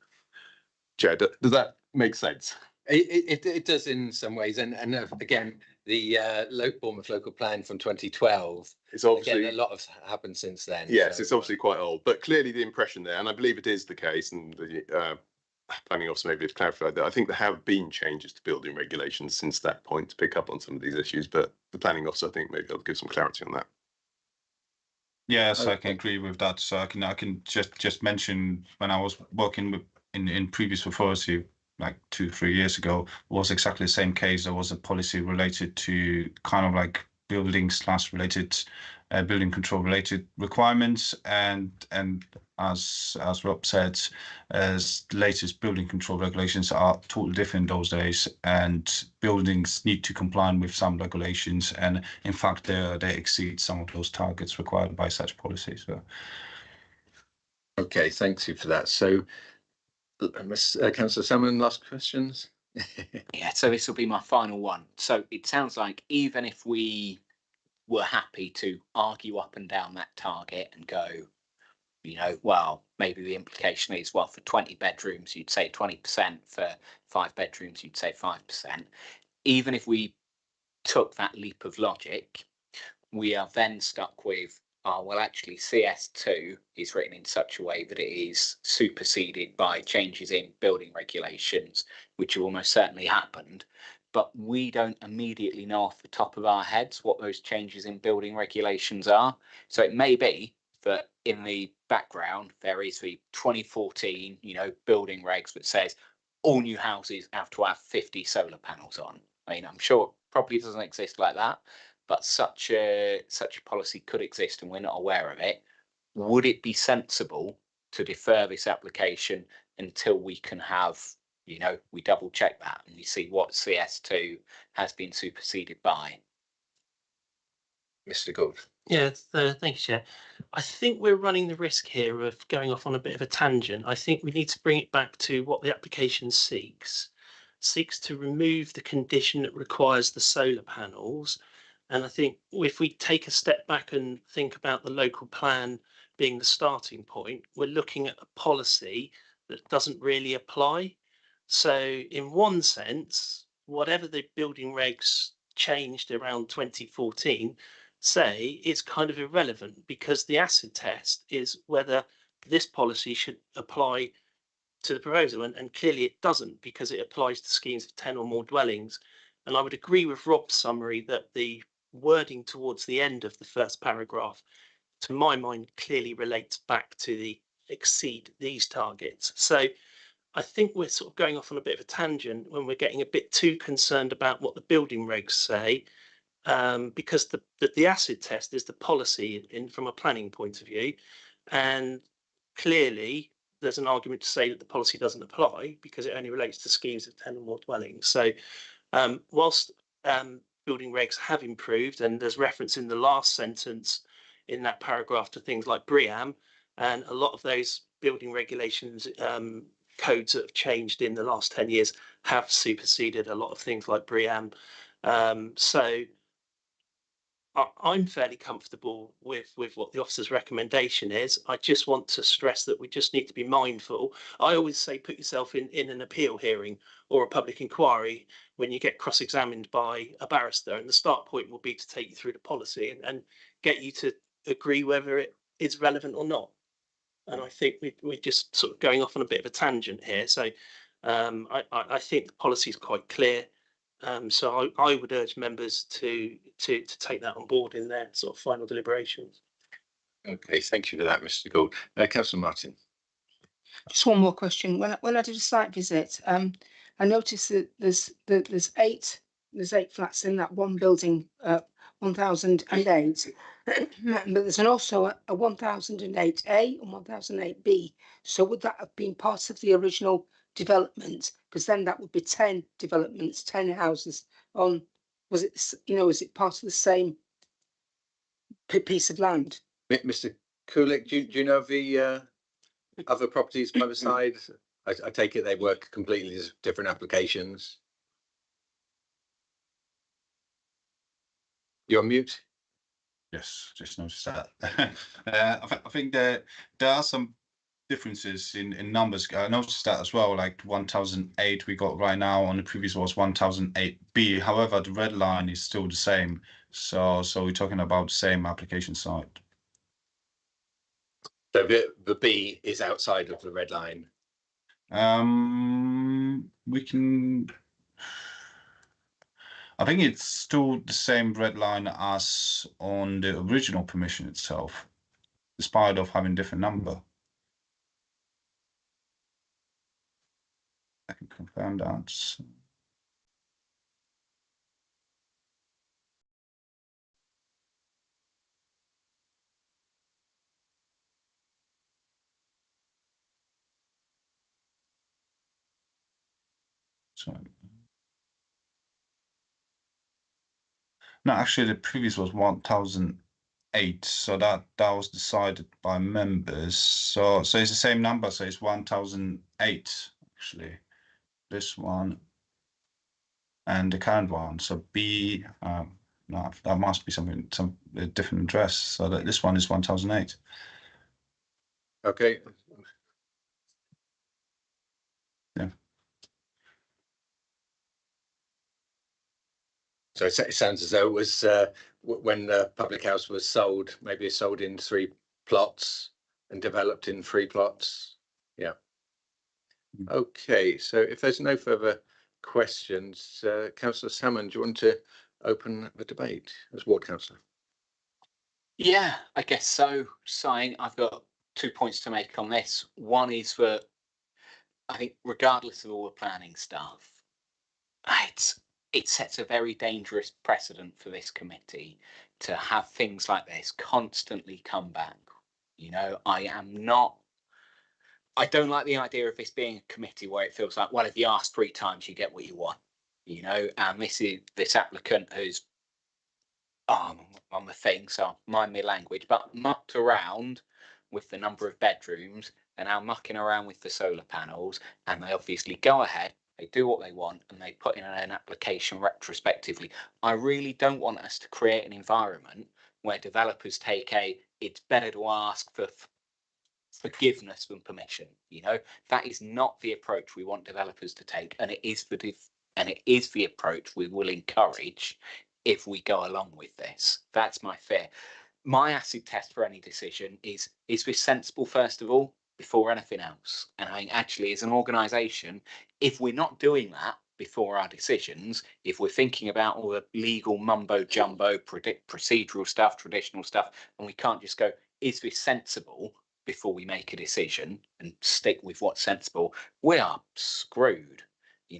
Chair, does that make sense? It does in some ways, and again, the Bournemouth local plan from 2012. It's obviously again, a lot has happened since then. Yes, so, it's obviously quite old, but clearly the impression there, and I believe it is the case, and the planning officer maybe has clarified that. I think there have been changes to building regulations since that point to pick up on some of these issues, but the planning officer, I think, maybe I'll give some clarity on that. Yes, I can agree with that. So I can just mention when I was working with in previous authority like 2-3 years ago, was exactly the same case. There was a policy related to kind of like building/related building control related requirements, and as Rob said, as latest building control regulations are totally different those days, and buildings need to comply with some regulations, and in fact they exceed some of those targets required by such policies. So. Okay, thank you for that. So, Councillor Salmon, last questions. Yeah, so this will be my final one. So it sounds like even if we were happy to argue up and down that target and go, you know, well, maybe the implication is, well, for 20 bedrooms, you'd say 20%, for 5 bedrooms, you'd say 5%. Even if we took that leap of logic, we are then stuck with, oh, well, actually, CS2 is written in such a way that it is superseded by changes in building regulations, which have almost certainly happened. But we don't immediately know off the top of our heads what those changes in building regulations are. So it may be that in the background, there is the 2014, building regs that says all new houses have to have 50 solar panels on. I mean, I'm sure it probably doesn't exist like that, but such a policy could exist and we're not aware of it. Would it be sensible to defer this application until we can have, we double check that and we see what CS2 has been superseded by? Mr. Gould. Yeah, thank you, Chair. I think we're running the risk here of going off on a bit of a tangent. I think we need to bring it back to what the application seeks to remove the condition that requires the solar panels. And I think if we take a step back and think about the local plan being the starting point, we're looking at a policy that doesn't really apply. So in one sense, whatever the building regs changed around 2014 say, it's kind of irrelevant, because the acid test is whether this policy should apply to the proposal, and clearly it doesn't, because it applies to schemes of 10 or more dwellings. And I would agree with Rob's summary that the wording towards the end of the first paragraph, to my mind, clearly relates back to the exceed these targets. So I think we're sort of going off on a bit of a tangent when we're getting a bit too concerned about what the building regs say, because the acid test is the policy from a planning point of view, and clearly there's an argument to say that the policy doesn't apply because it only relates to schemes of 10 or more dwellings. So whilst building regs have improved, and there's reference in the last sentence in that paragraph to things like BREEAM, and a lot of those building regulations codes that have changed in the last 10 years have superseded a lot of things like BREEAM. So I'm fairly comfortable with what the officer's recommendation is. I just want to stress that we just need to be mindful. I always say put yourself in an appeal hearing or a public inquiry when you get cross-examined by a barrister, and the start point will be to take you through the policy and get you to agree whether it is relevant or not. And I think we're just sort of going off on a bit of a tangent here. So I think the policy is quite clear. So I would urge members to take that on board in their sort of final deliberations. Okay, thank you for that, Mr. Gould. Councillor Martin. Just one more question. When I did a site visit, I noticed that there's eight flats in that one building, 1008, but there's also a 1008A and 1008B. So would that have been part of the original development? Because then that would be 10 developments, 10 houses on Was it, is it part of the same piece of land? Mr. Kulik, do you know of the other properties by the side? I take it they work completely as different applications. You're on mute. Yes, just noticed that. I think there are some differences in numbers. I noticed that as well, like 1008 we got right now, on the previous was 1008B. However, the red line is still the same. So we're talking about the same application site. So the B is outside of the red line. We can. I think it's still the same red line as on the original permission itself, despite of having different number. I can confirm that. So, no, actually the previous was 1008, so that was decided by members. So it's the same number, so it's 1008 actually. This one and the current one. So B, no, that must be some different address. So that this one is 1008. Okay. Yeah. So it sounds as though it was when the public house was sold, maybe it's sold in 3 plots and developed in 3 plots. Yeah. Okay, so if there's no further questions, Councillor Salmon, do you want to open the debate as ward councillor? Yeah, I guess so. Sighing, I've got 2 points to make on this. One is that I think regardless of all the planning stuff, it sets a very dangerous precedent for this committee to have things like this constantly come back. I don't like the idea of this being a committee where it feels like, well, if you ask 3 times, you get what you want, and this applicant who's on the thing, so mind me language, but mucked around with the number of bedrooms and now mucking around with the solar panels, and they obviously go ahead, they do what they want, and they put in an application retrospectively. I really don't want us to create an environment where developers take it's better to ask for forgiveness than permission. That is not the approach we want developers to take, and it is the approach we will encourage if we go along with this. That's my fear. My acid test for any decision is this sensible, first of all, before anything else? And I think actually as an organisation, if we're not doing that before our decisions, if we're thinking about all the legal mumbo jumbo, procedural stuff, traditional stuff, and we can't just go, is this sensible, before we make a decision and stick with what's sensible, we are screwed.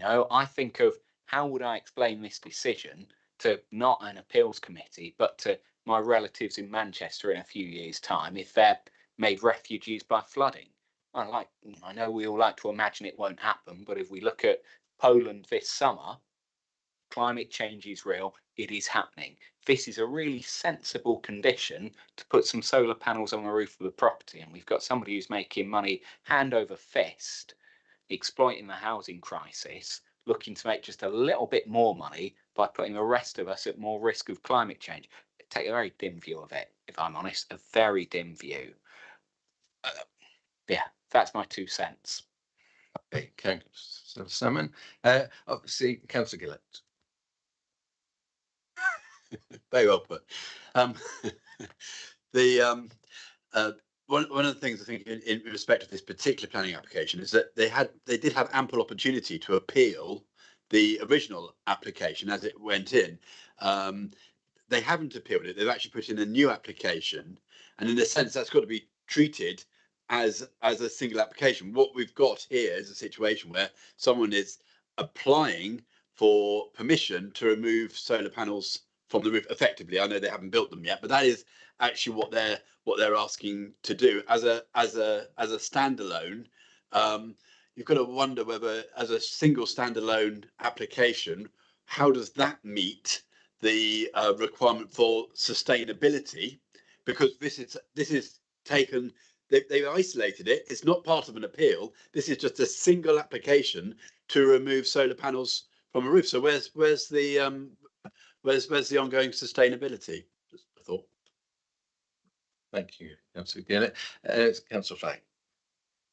I think of how would I explain this decision to not an appeals committee, but to my relatives in Manchester in a few years' time if they're made refugees by flooding. I know we all like to imagine it won't happen, but if we look at Poland this summer, climate change is real, it is happening. This is a really sensible condition to put some solar panels on the roof of the property, and we've got somebody who's making money hand over fist, exploiting the housing crisis, looking to make just a little bit more money by putting the rest of us at more risk of climate change. I take a very dim view of it, if I'm honest, a very dim view. Yeah, that's my 2 cents. Okay, Councillor Salmon. Obviously, Councillor Gillett. Very well put. One of the things I think in respect of this particular planning application is that they did have ample opportunity to appeal the original application as it went in. They haven't appealed it. They've actually put in a new application, and in a sense, that's got to be treated as a single application. What we've got here is a situation where someone is applying for permission to remove solar panels from the roof effectively. I know they haven't built them yet, but that is actually what they're asking to do as a standalone. You've got to wonder whether, as a single standalone application, how does that meet the requirement for sustainability, because this is taken. They've isolated it. It's not part of an appeal. This is just a single application to remove solar panels from a roof. So where's the ongoing sustainability? Just a thought. Thank you, Councillor Gillett. Councillor Flagg.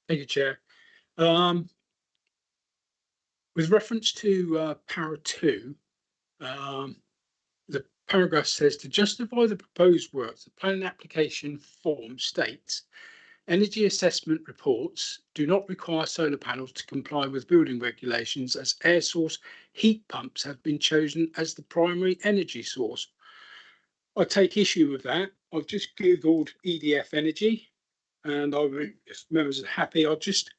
Thank you, Chair. With reference to para 2, the paragraph says, to justify the proposed works, the planning application form states energy assessment reports do not require solar panels to comply with building regulations, as air source heat pumps have been chosen as the primary energy source. I take issue with that. I've just Googled EDF energy, and if members are happy, I'll just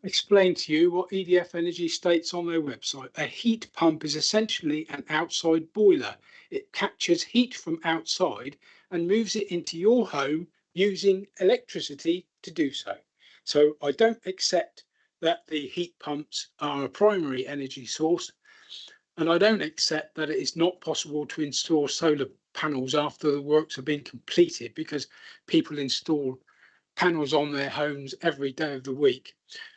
explain to you what EDF Energy states on their website. A heat pump is essentially an outside boiler. It captures heat from outside and moves it into your home using electricity to do so. So I don't accept that the heat pumps are a primary energy source, and I don't accept that it is not possible to install solar panels after the works have been completed, because people install panels on their homes every day of the week.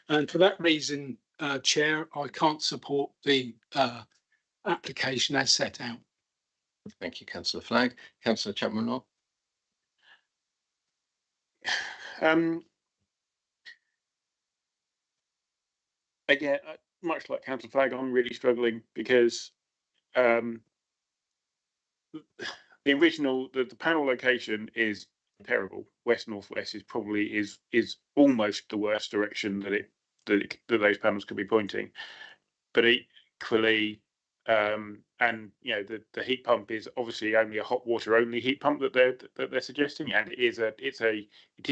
And for that reason, Chair, I can't support the application as set out. Thank you, Councillor Flagg. Councillor Chapman-Law. Again, much like Councillor Flagg, I'm really struggling because the original, the panel location is terrible. West northwest is probably is almost the worst direction that those panels could be pointing. But equally, and you know, the heat pump is obviously only a hot water only heat pump that they're suggesting, and it is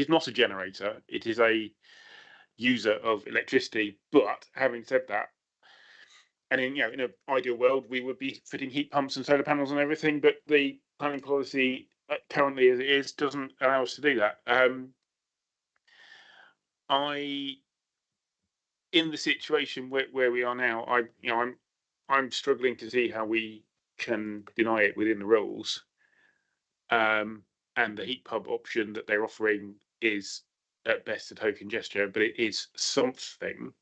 not a generator. It is a user of electricity. But having said that, and in an ideal world, we would be fitting heat pumps and solar panels and everything, but the planning policy currently as it is doesn't allow us to do that. In the situation where we are now, I'm struggling to see how we can deny it within the rules. And the heat pump option that they're offering is at best a token gesture, but it is something.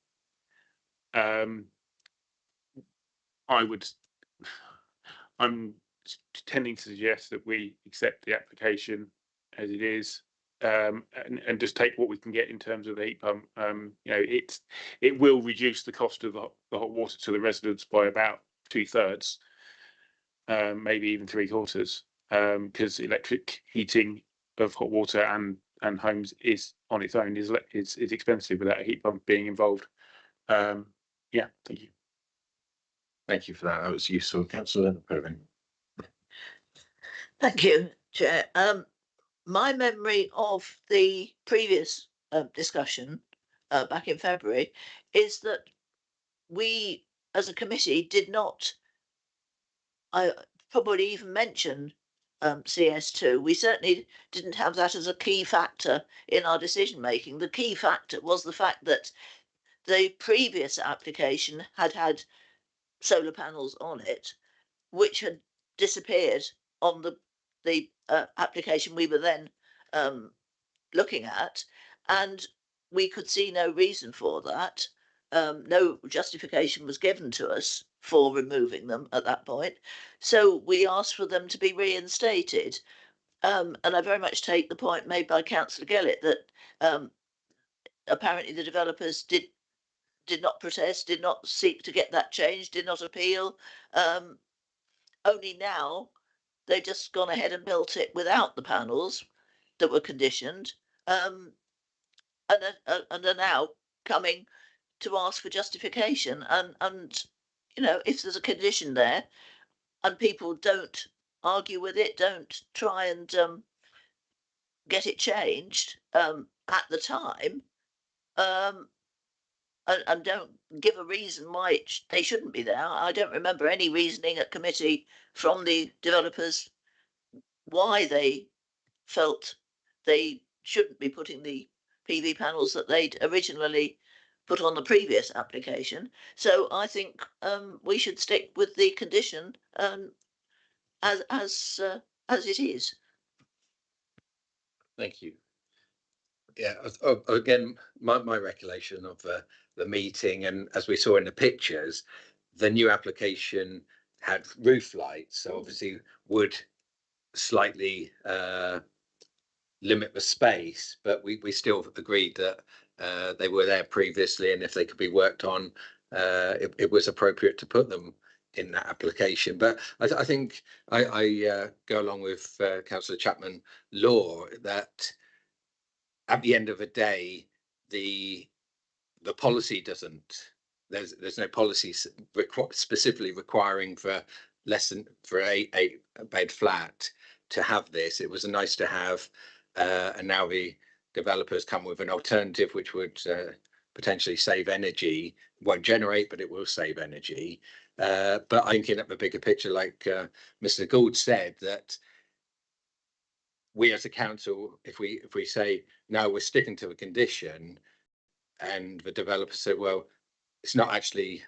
I'm tending to suggest that we accept the application as it is, and just take what we can get in terms of the heat pump. It will reduce the cost of the hot water to the residents by about 2/3, maybe even 3/4, because electric heating of hot water and homes is on its own is expensive without a heat pump being involved. Yeah, thank you. Thank you for that. That was useful, Councillor Perrin. Thank you, Chair. My memory of the previous discussion back in February is that we, as a committee, did not probably even mention CS2. We certainly didn't have that as a key factor in our decision making. The key factor was the fact that the previous application had solar panels on it, which had disappeared on the application we were then looking at, and we could see no reason for that. No justification was given to us for removing them at that point, so we asked for them to be reinstated. And I very much take the point made by Councillor Gillett that apparently the developers did not protest, did not seek to get that changed, did not appeal. Only now they've just gone ahead and built it without the panels that were conditioned, and are now coming to ask for justification. And if there's a condition there and people don't argue with it, don't try and get it changed at the time, and don't give a reason why they shouldn't be there. I don't remember any reasoning at committee from the developers why they felt they shouldn't be putting the PV panels that they'd originally put on the previous application. So I think we should stick with the condition as it is. Thank you. Yeah, again, my recollection of the meeting, and as we saw in the pictures, the new application had roof lights, so obviously would slightly limit the space, but we still agreed that they were there previously, and if they could be worked on, it was appropriate to put them in that application. But I think I go along with Councillor Chapman Law that at the end of the day, the policy doesn't. There's no policy specifically requiring for less than for a bed flat to have this. It was a nice to have, and now the developers come with an alternative which would potentially save energy. Won't generate, but it will save energy. But I'm thinking at the bigger picture, like Mr. Gould said, that we as a council, if we say no, we're sticking to the condition, and the developer said, well, it's not actually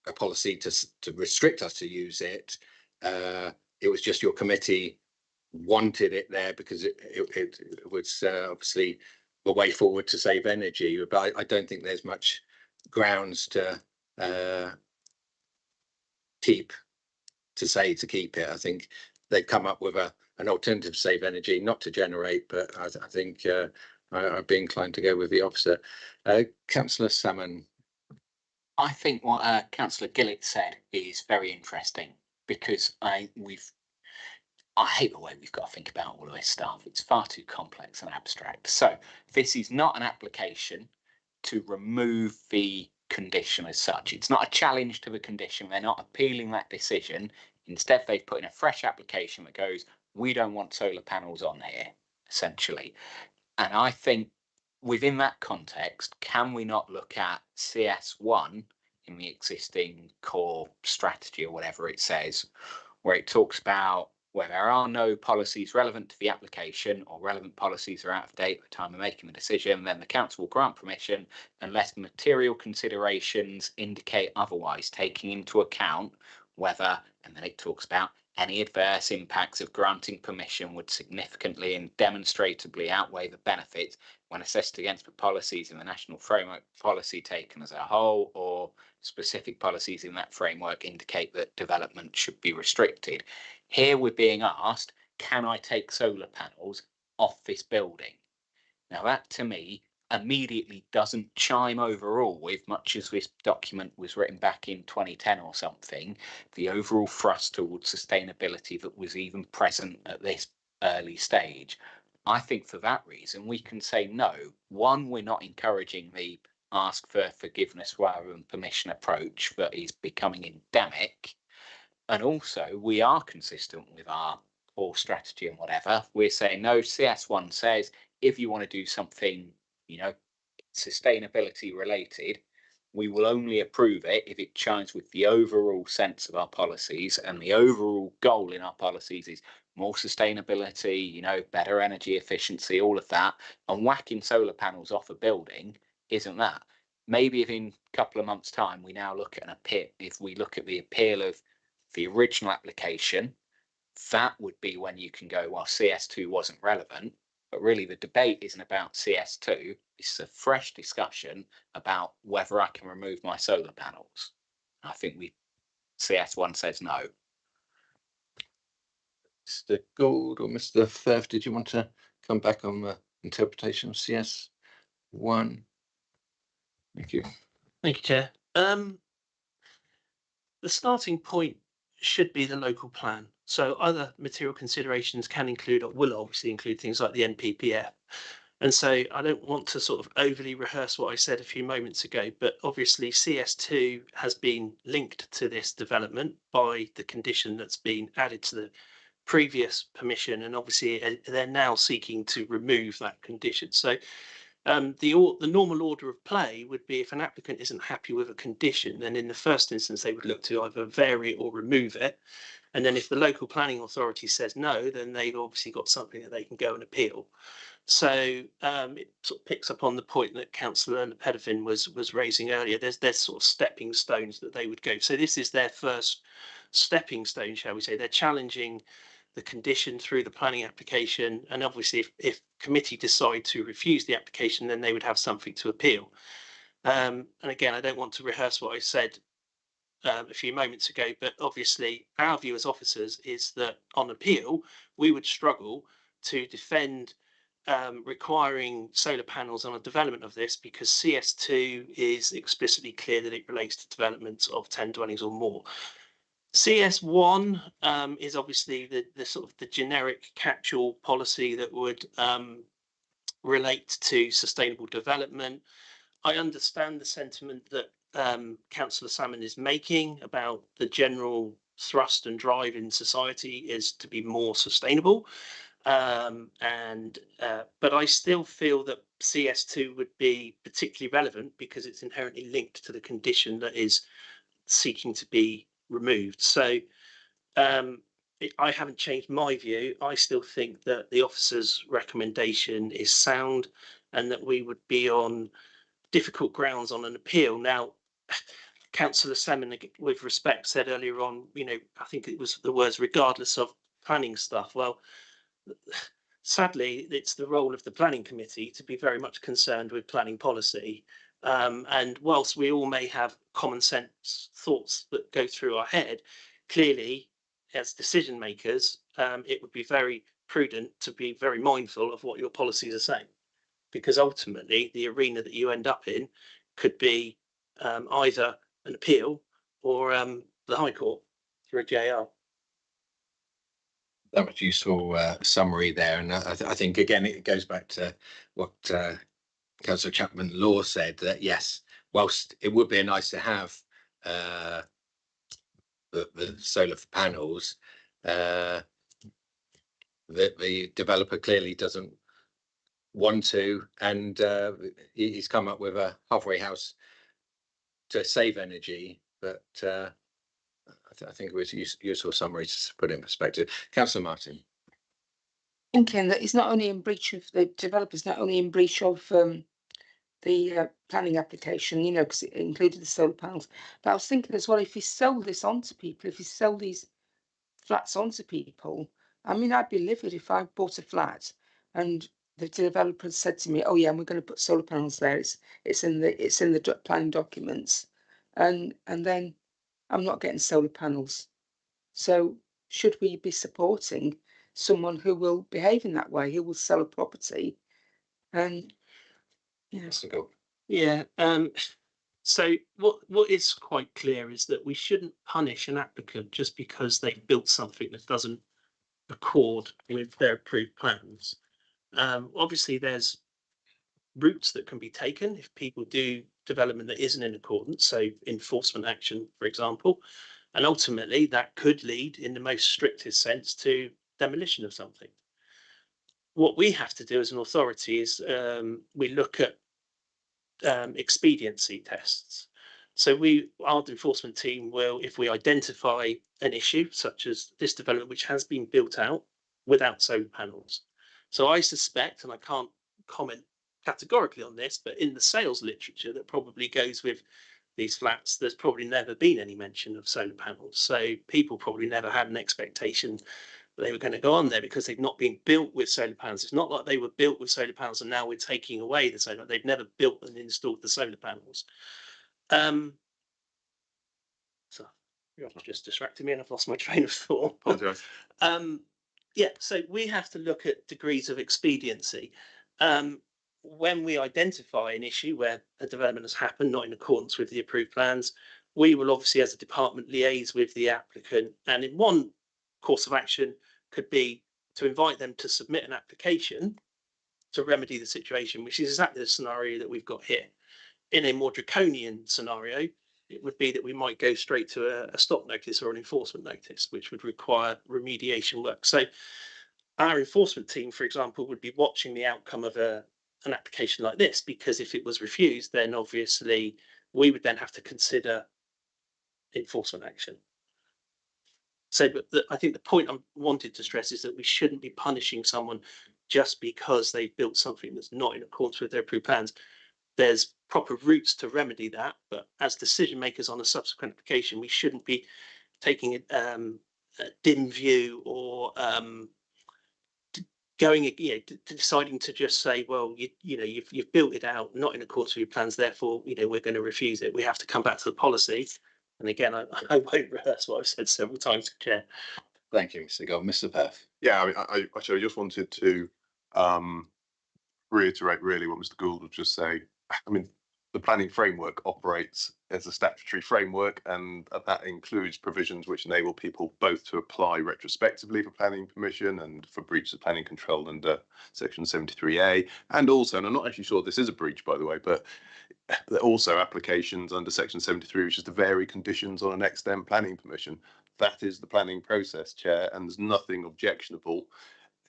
a policy to restrict us to use it. It was just your committee wanted it there because it was obviously the way forward to save energy. But I don't think there's much grounds to keep it. I think they've come up with an alternative to save energy, not to generate, but I think I'd be inclined to go with the opposite. Councillor Salmon. I think what Councillor Gillett said is very interesting, because I hate the way we've got to think about all of this stuff. It's far too complex and abstract. So this is not an application to remove the condition as such. It's not a challenge to the condition. They're not appealing that decision. Instead, they've put in a fresh application that goes, we don't want solar panels on here, essentially. And I think within that context, can we not look at CS1 in the existing core strategy or whatever it says, where it talks about where there are no policies relevant to the application or relevant policies are out of date at the time of making the decision, then the council will grant permission unless material considerations indicate otherwise, taking into account whether, and then it talks about any adverse impacts of granting permission would significantly and demonstrably outweigh the benefits when assessed against the policies in the national framework policy taken as a whole, or specific policies in that framework indicate that development should be restricted. Here we're being asked, can I take solar panels off this building? Now that to me immediately doesn't chime overall with, much as this document was written back in 2010 or something, the overall thrust towards sustainability that was even present at this early stage. I think for that reason we can say no. One, we're not encouraging the ask for forgiveness rather than permission approach that is becoming endemic. And also we are consistent with our core strategy and whatever. We're saying no, CS1 says if you want to do something, sustainability related, we will only approve it if it chimes with the overall sense of our policies, and the overall goal in our policies is more sustainability, better energy efficiency, all of that. And whacking solar panels off a building isn't that. Maybe if in a couple of months' time we now look at if we look at the appeal of the original application, that would be when you can go, well, CS2 wasn't relevant. But really the debate isn't about CS2. It's a fresh discussion about whether I can remove my solar panels. I think CS1 says no. Mr. Gould or Mr. Firth, did you want to come back on the interpretation of CS1? Thank you. Thank you, Chair. The starting point should be the local plan. So other material considerations can include, or will obviously include, things like the NPPF. And so I don't want to sort of overly rehearse what I said a few moments ago, but obviously CS2 has been linked to this development by the condition that's been added to the previous permission, and obviously they're now seeking to remove that condition. So the normal order of play would be, if an applicant isn't happy with a condition, then in the first instance they would look to either vary it or remove it. And then if the local planning authority says no, then they've obviously got something that they can go and appeal. So it sort of picks up on the point that Councillor Pedofin was raising earlier. There's sort of stepping stones that they would go. So this is their first stepping stone, shall we say. They're challenging the condition through the planning application, and obviously if committee decide to refuse the application, then they would have something to appeal. And again, I don't want to rehearse what I said a few moments ago, but obviously our view as officers is that on appeal we would struggle to defend requiring solar panels on a development of this, because CS2 is explicitly clear that it relates to developments of 10 dwellings or more. CS1 is obviously the sort of the generic catch-all policy that would relate to sustainable development. I understand the sentiment that Councillor Salmon is making about the general thrust and drive in society is to be more sustainable. But I still feel that CS2 would be particularly relevant because it's inherently linked to the condition that is seeking to be removed. So I haven't changed my view. I still think that the officer's recommendation is sound and that we would be on difficult grounds on an appeal. Now, Councillor Salmon, with respect, said earlier on, you know, I think it was the words regardless of planning stuff. Well, sadly, it's the role of the planning committee to be very much concerned with planning policy. And whilst we all may have common sense thoughts that go through our head, clearly, as decision makers, it would be very prudent to be very mindful of what your policies are saying, because ultimately the arena that you end up in could be either an appeal or the High Court through a JR. That was useful summary there, and I think again it goes back to what Councillor Chapman Law said, that yes, whilst it would be nice to have the solar panels, that the developer clearly doesn't want to, and he's come up with a halfway house to save energy, but I think it was useful summary to put in perspective. Councillor Martin. Thinking that it's not only in breach of the developers, not only in breach of the planning application, you know, because it included the solar panels. But I was thinking as well, if you sell this on to people, if you sell these flats on to people, I mean, I'd be livid if I bought a flat and the developer said to me, "Oh yeah, and we're going to put solar panels there. It's in the planning documents," and then I'm not getting solar panels. So should we be supporting someone who will behave in that way, who will sell a property? And yeah, so what is quite clear is that we shouldn't punish an applicant just because they've built something that doesn't accord with their approved plans. Obviously, there's routes that can be taken if people do development that isn't in accordance, so enforcement action, for example, and ultimately that could lead, in the most strictest sense, to demolition of something. What we have to do as an authority is we look at expediency tests. So our enforcement team will, if we identify an issue such as this development which has been built out without solar panels. So I suspect, and I can't comment categorically on this, but in the sales literature that probably goes with these flats, there's probably never been any mention of solar panels. So people probably never had an expectation that they were going to go on there because they've not been built with solar panels. It's not like they were built with solar panels and now we're taking away the solar. They've never built and installed the solar panels. So you've just distracted me and I've lost my train of thought. Yeah, so we have to look at degrees of expediency. When we identify an issue where a development has happened not in accordance with the approved plans, we will obviously, as a department, liaise with the applicant. And in one course of action could be to invite them to submit an application to remedy the situation, which is exactly the scenario that we've got here. In a more draconian scenario, it would be that we might go straight to a stop notice or an enforcement notice, which would require remediation work. So our enforcement team, for example, would be watching the outcome of an application like this, because if it was refused, then obviously we would then have to consider enforcement action. So, but I think the point I wanted to stress is that we shouldn't be punishing someone just because they've built something that's not in accordance with their approved plans. There's proper routes to remedy that, but as decision makers on a subsequent application, we shouldn't be taking a dim view or deciding to just say, well, you've built it out not in accordance with your plans, therefore we're going to refuse it. We have to come back to the policy. And again, I won't rehearse what I've said several times, Chair. Thank you, Mr. Gold. Mr. Perth. Yeah, I mean, I actually just wanted to reiterate really what Mr. Gould was just saying. I mean, the planning framework operates as a statutory framework, and that includes provisions which enable people both to apply retrospectively for planning permission and for breach of planning control under section 73A, and also, and I'm not actually sure this is a breach, by the way, but also applications under section 73, which is to vary conditions on an extent planning permission. That is the planning process, Chair, and there's nothing objectionable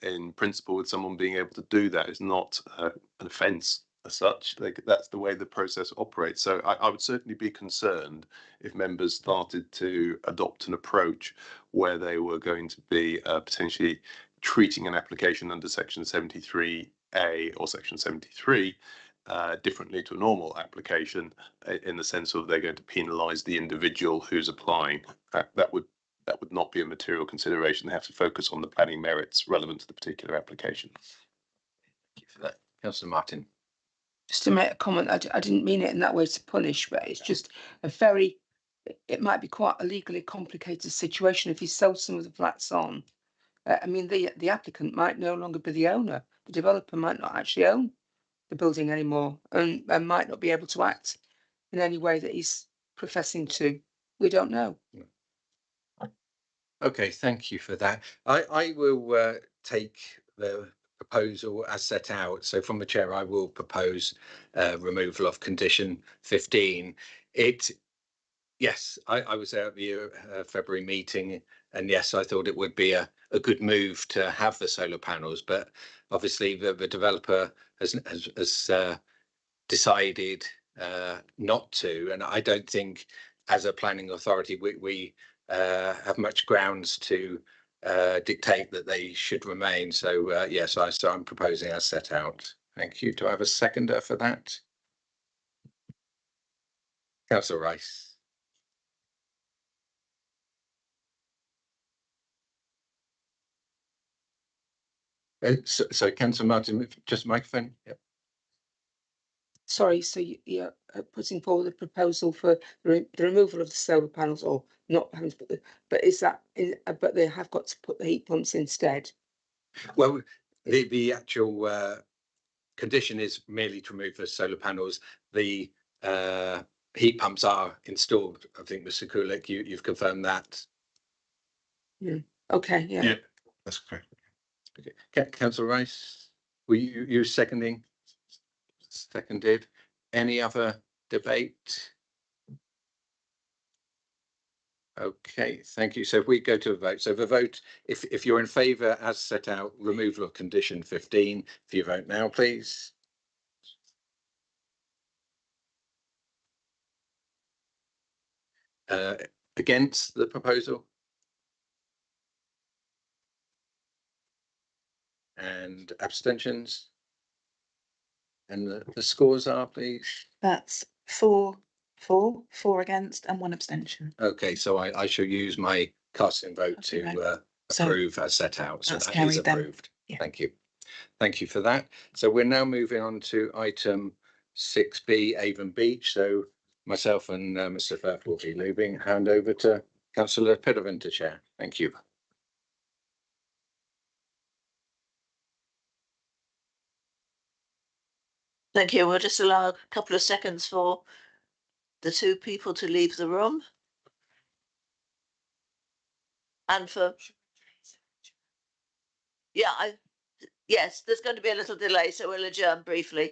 in principle with someone being able to do that. It's not an offence as such. That's the way the process operates. So I would certainly be concerned if members started to adopt an approach where they were going to be potentially treating an application under section 73A or section 73 differently to a normal application, in the sense of they're going to penalise the individual who's applying. That would not be a material consideration. They have to focus on the planning merits relevant to the particular application. Thank you for that. Councillor Martin. Just to make a comment, I didn't mean it in that way to punish, but it's just it might be quite a legally complicated situation if you sell some of the flats on. I mean, the applicant might no longer be the owner. The developer might not actually own the building anymore and might not be able to act in any way that he's professing to. We don't know. Okay, thank you for that. I will take the proposal as set out. So from the chair, I will propose removal of condition 15. Yes, I was there at the February meeting, and yes, I thought it would be a good move to have the solar panels, but obviously the developer has decided not to, and I don't think as a planning authority we have much grounds to dictate that they should remain. So yes, so I'm proposing as set out. Thank you. Do I have a seconder for that? Councillor Rice. So Councillor Martin, just microphone. Yep. Sorry, so you're putting forward a proposal for the removal of the solar panels, or not having to put but is that but they have got to put the heat pumps instead? Well, the actual condition is merely to remove the solar panels. The heat pumps are installed. I think, Mr. Kulik, you've confirmed that. Yeah. Okay. Yeah. That's correct. Okay, Councillor Rice, were you seconding? Seconded. Any other debate? Okay, thank you. So if we go to a vote, so the vote, if you're in favour as set out, removal of condition 15, if you vote now, please. Against the proposal? And abstentions? And the scores are, please? That's 4 for, 4 against, and 1 abstention. Okay, so I shall use my casting vote to approve as set out. So that is approved. Yeah. Thank you. Thank you for that. So we're now moving on to item 6B, Avon Beach. So myself and Mr. Firth will be moving. Hand over to Councillor Pidovan to chair. Thank you. Thank you. We'll just allow a couple of seconds for the 2 people to leave the room. And for, yes, there's going to be a little delay, so we'll adjourn briefly.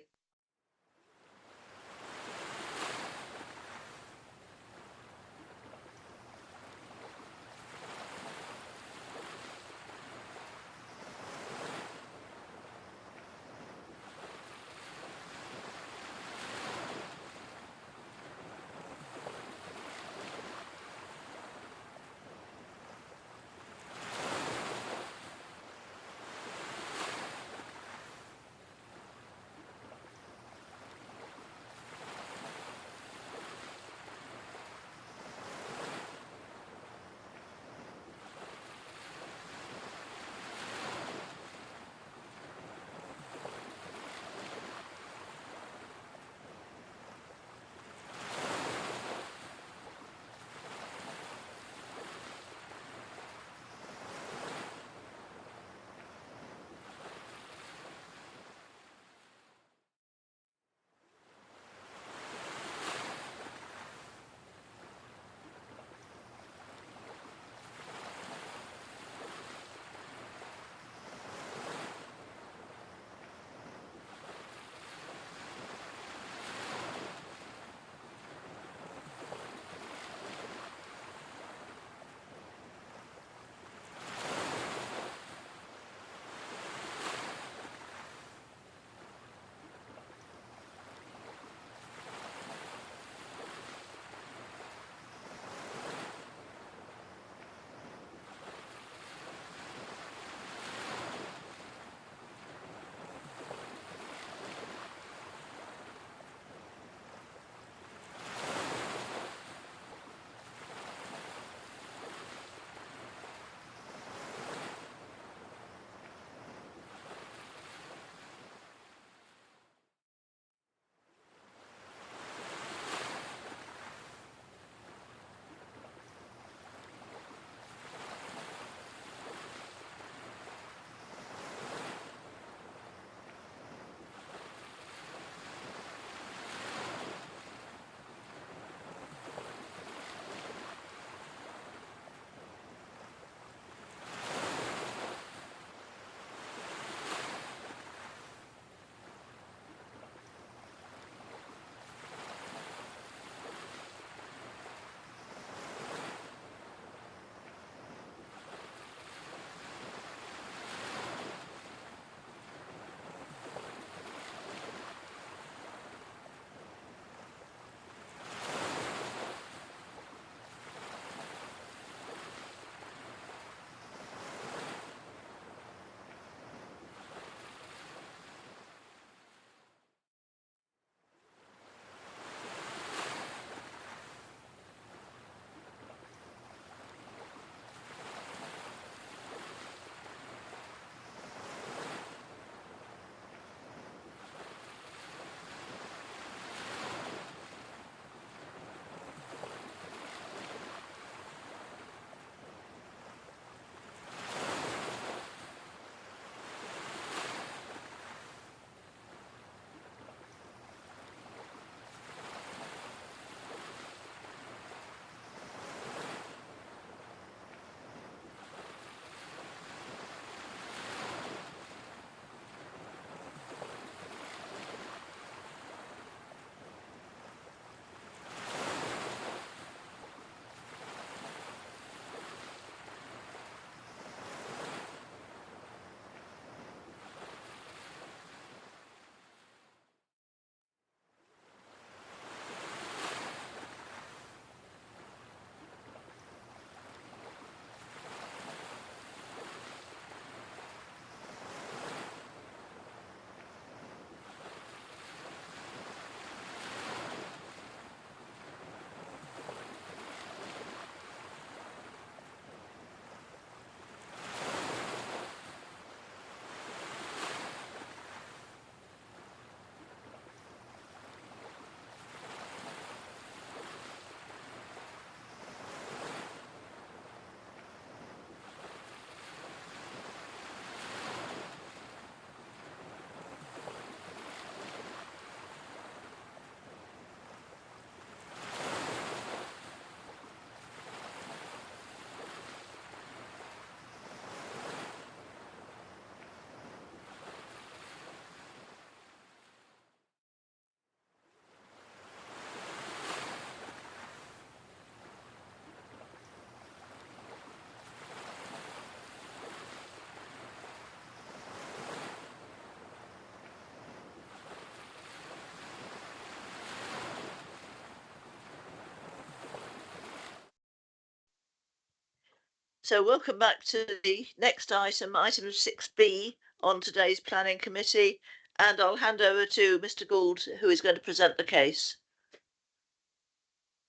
So we'll come back to the next item, item 6B on today's planning committee, and I'll hand over to Mr. Gould, who is going to present the case.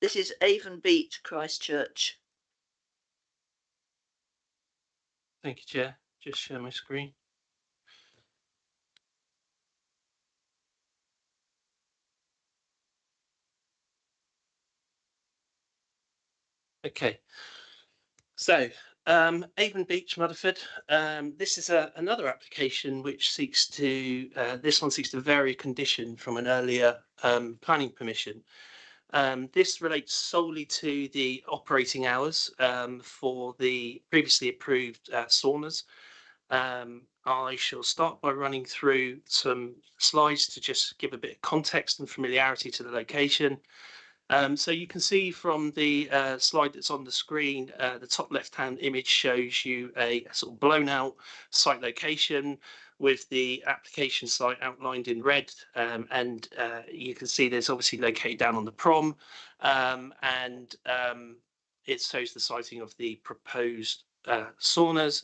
This is Avon Beach, Christchurch. Thank you, Chair. Just share my screen. Okay. So, Avon Beach, Mudderford. This is another application which seeks to, this one seeks to vary a condition from an earlier planning permission. This relates solely to the operating hours for the previously approved saunas. I shall start by running through some slides to just give a bit of context and familiarity to the location. So you can see from the slide that's on the screen, the top left-hand image shows you a sort of blown out site location with the application site outlined in red, and you can see there's obviously located down on the prom, and it shows the siting of the proposed saunas.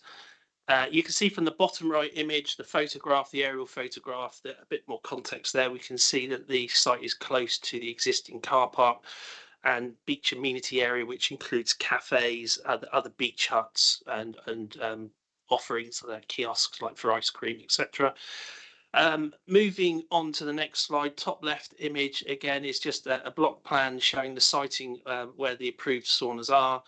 You can see from the bottom right image, the photograph, the aerial photograph, that a bit more context there. We can see that the site is close to the existing car park and beach amenity area, which includes cafes, other beach huts, and offerings, kiosks like for ice cream, etc. Moving on to the next slide, top left image again is just a block plan showing the siting where the approved saunas are.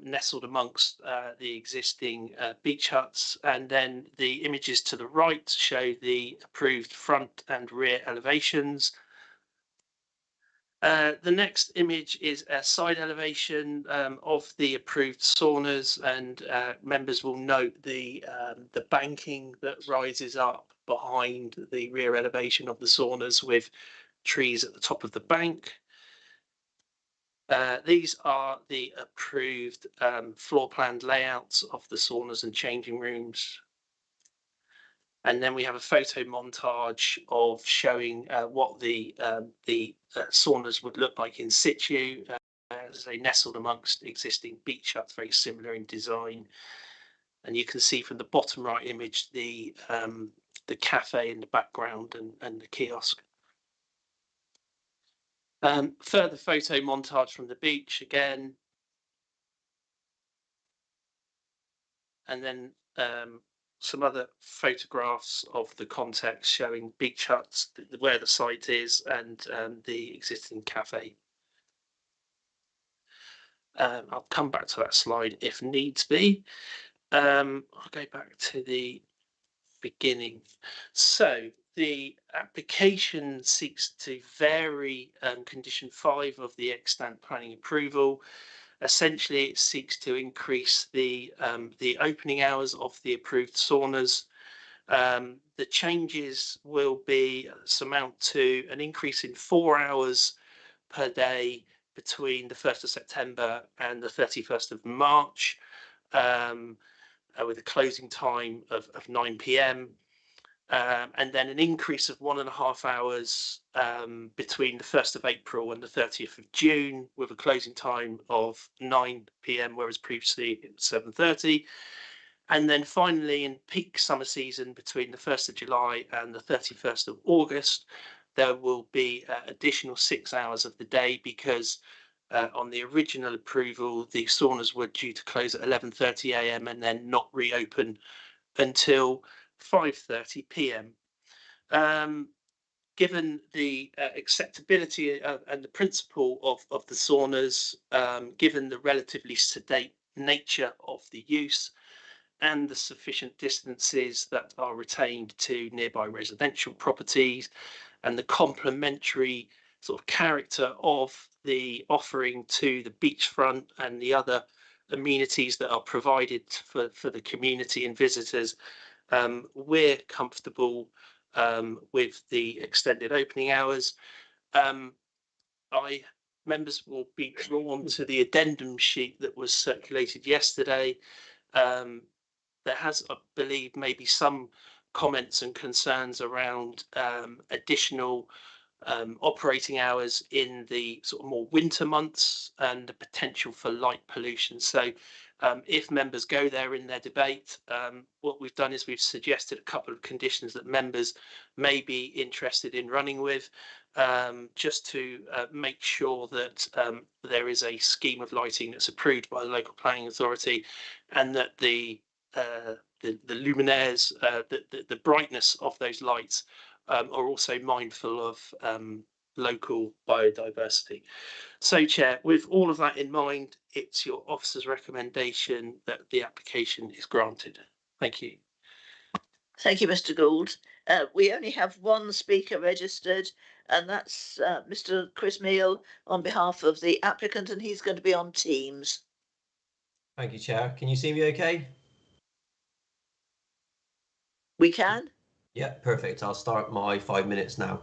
Nestled amongst the existing beach huts, and then the images to the right show the approved front and rear elevations. The next image is a side elevation of the approved saunas, and members will note the banking that rises up behind the rear elevation of the saunas with trees at the top of the bank. These are the approved floor planned layouts of the saunas and changing rooms. And then we have a photo montage of showing what the saunas would look like in situ, as they nestled amongst existing beach huts, very similar in design. And you can see from the bottom right image the cafe in the background and the kiosk. Further photo montage from the beach again, and then some other photographs of the context showing beach huts, where the site is, and the existing cafe. I'll come back to that slide if needs be. I'll go back to the beginning. So the application seeks to vary condition 5 of the extant planning approval. Essentially, it seeks to increase the opening hours of the approved saunas. The changes will be amount to an increase in 4 hours per day between the 1st of September and the 31st of March, with a closing time of 9 p.m. And then an increase of 1.5 hours between the 1st of April and the 30th of June, with a closing time of 9 p.m, whereas previously it was 7:30. And then finally, in peak summer season, between the 1st of July and the 31st of August, there will be additional 6 hours of the day, because on the original approval, the saunas were due to close at 11:30 a.m. and then not reopen until 5:30 p.m. Given the acceptability and the principle of the saunas, given the relatively sedate nature of the use, and the sufficient distances that are retained to nearby residential properties, and the complementary sort of character of the offering to the beachfront and the other amenities that are provided for the community and visitors, we're comfortable with the extended opening hours. Members will be drawn to the addendum sheet that was circulated yesterday. There has, I believe, maybe some comments and concerns around additional operating hours in the sort of more winter months and the potential for light pollution. So if members go there in their debate, what we've done is we've suggested a couple of conditions that members may be interested in running with, just to make sure that there is a scheme of lighting that's approved by the local planning authority, and that the luminaires, the brightness of those lights are also mindful of local biodiversity. So, Chair, with all of that in mind, it's your officer's recommendation that the application is granted. Thank you. Thank you, Mr. Gould. We only have one speaker registered, and that's Mr. Chris Meal on behalf of the applicant, and he's going to be on Teams. Thank you, Chair. Can you see me okay? We can. Yeah, perfect. I'll start my 5 minutes now.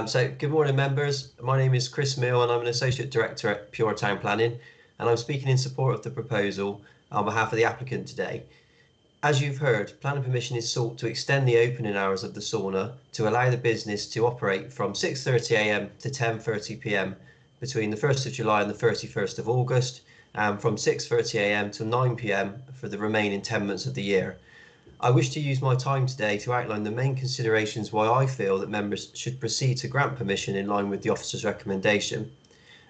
So good morning, members. My name is Chris Mill and I'm an Associate Director at Pure Town Planning, and I'm speaking in support of the proposal on behalf of the applicant today. As you've heard, planning permission is sought to extend the opening hours of the sauna to allow the business to operate from 6:30 a.m. to 10:30 p.m. between the 1st of July and the 31st of August, and from 6:30 a.m. to 9 p.m. for the remaining 10 months of the year. I wish to use my time today to outline the main considerations why I feel that members should proceed to grant permission in line with the officer's recommendation.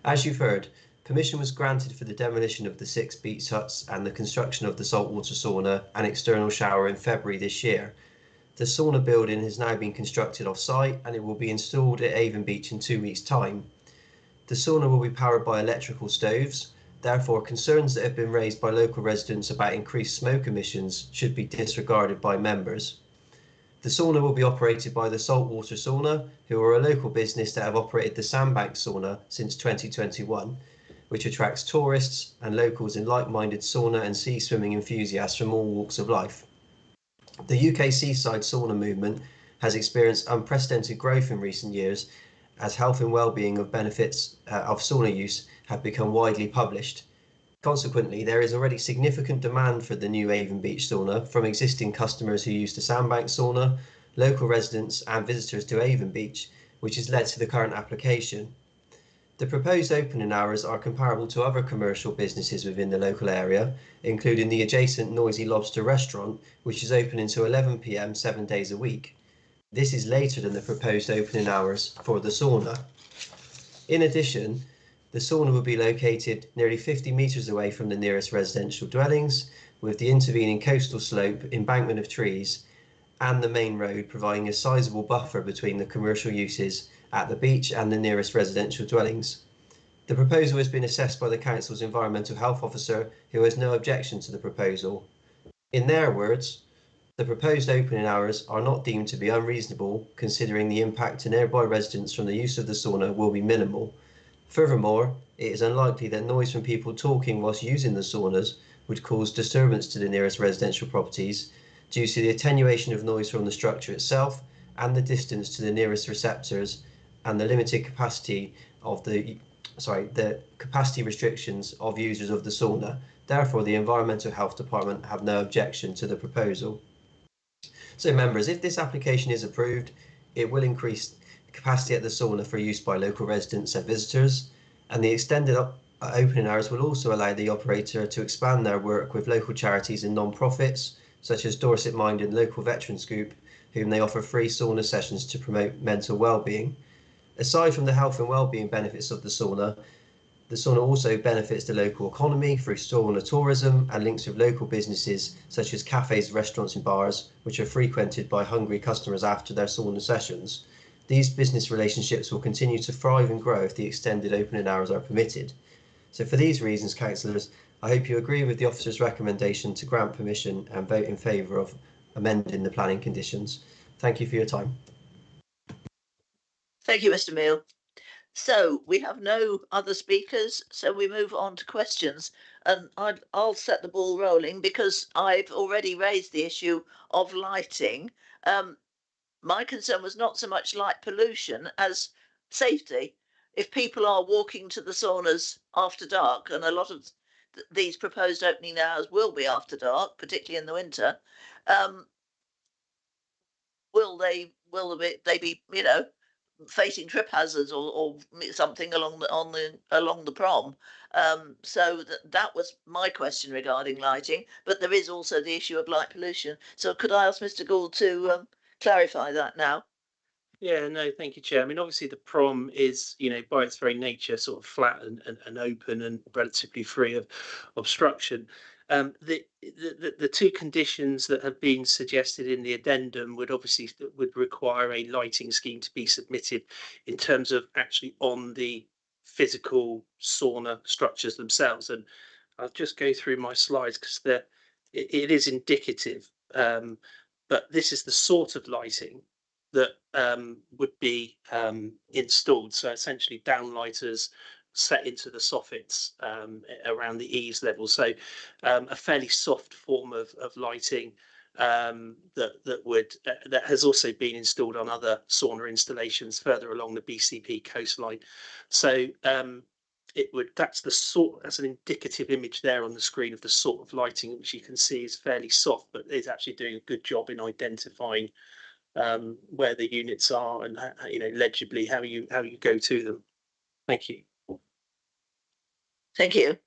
As you've heard, permission was granted for the demolition of the 6 beach huts and the construction of the saltwater sauna and external shower in February this year. The sauna building has now been constructed off-site and it will be installed at Avon Beach in 2 weeks' time. The sauna will be powered by electrical stoves. Therefore, concerns that have been raised by local residents about increased smoke emissions should be disregarded by members. The sauna will be operated by the Saltwater Sauna, who are a local business that have operated the Sandbank Sauna since 2021, which attracts tourists and locals in like-minded sauna and sea swimming enthusiasts from all walks of life. The UK seaside sauna movement has experienced unprecedented growth in recent years as health and well-being of benefits of sauna use have become widely published. Consequently, there is already significant demand for the new Avon Beach sauna from existing customers who use the Sandbank sauna, local residents and visitors to Avon Beach, which has led to the current application. The proposed opening hours are comparable to other commercial businesses within the local area, including the adjacent Noisy Lobster restaurant, which is open until 11 p.m. 7 days a week. This is later than the proposed opening hours for the sauna. In addition, the sauna will be located nearly 50 metres away from the nearest residential dwellings, with the intervening coastal slope, embankment of trees, and the main road providing a sizable buffer between the commercial uses at the beach and the nearest residential dwellings. The proposal has been assessed by the Council's Environmental Health Officer, who has no objection to the proposal. In their words, the proposed opening hours are not deemed to be unreasonable, considering the impact to nearby residents from the use of the sauna will be minimal. Furthermore, it is unlikely that noise from people talking whilst using the saunas would cause disturbance to the nearest residential properties due to the attenuation of noise from the structure itself and the distance to the nearest receptors and the limited capacity of the capacity restrictions of users of the sauna. Therefore, the Environmental Health Department have no objection to the proposal. So members, if this application is approved, it will increase capacity at the sauna for use by local residents and visitors, and the extended opening hours will also allow the operator to expand their work with local charities and non-profits such as Dorset Minded Local Veterans Group, whom they offer free sauna sessions to promote mental well-being. Aside from the health and well-being benefits of the sauna also benefits the local economy through sauna tourism and links with local businesses such as cafes, restaurants and bars, which are frequented by hungry customers after their sauna sessions. These business relationships will continue to thrive and grow if the extended opening hours are permitted. So for these reasons, councillors, I hope you agree with the officer's recommendation to grant permission and vote in favour of amending the planning conditions. Thank you for your time. Thank you, Mr. Meal. So we have no other speakers, so we move on to questions. And I'll set the ball rolling because I've already raised the issue of lighting. My concern was not so much light pollution as safety. If people are walking to the saunas after dark, and a lot of these proposed opening hours will be after dark, particularly in the winter, will they be facing trip hazards or something along the prom. So that was my question regarding lighting, but there is also the issue of light pollution. So could I ask Mr. Gould to clarify that now? Yeah, no, thank you, Chair. I mean, obviously the prom is, by its very nature, sort of flat and open and relatively free of obstruction. The two conditions that have been suggested in the addendum would require a lighting scheme to be submitted in terms of actually on the physical sauna structures themselves. And I'll just go through my slides because it is indicative. But this is the sort of lighting that would be installed. So essentially downlighters set into the soffits around the eaves level. So a fairly soft form of lighting that has also been installed on other sauna installations further along the BCP coastline. So that's an indicative image there on the screen of the sort of lighting which you can see is fairly soft, but is actually doing a good job in identifying where the units are and legibly how you go to them. Thank you. Thank you.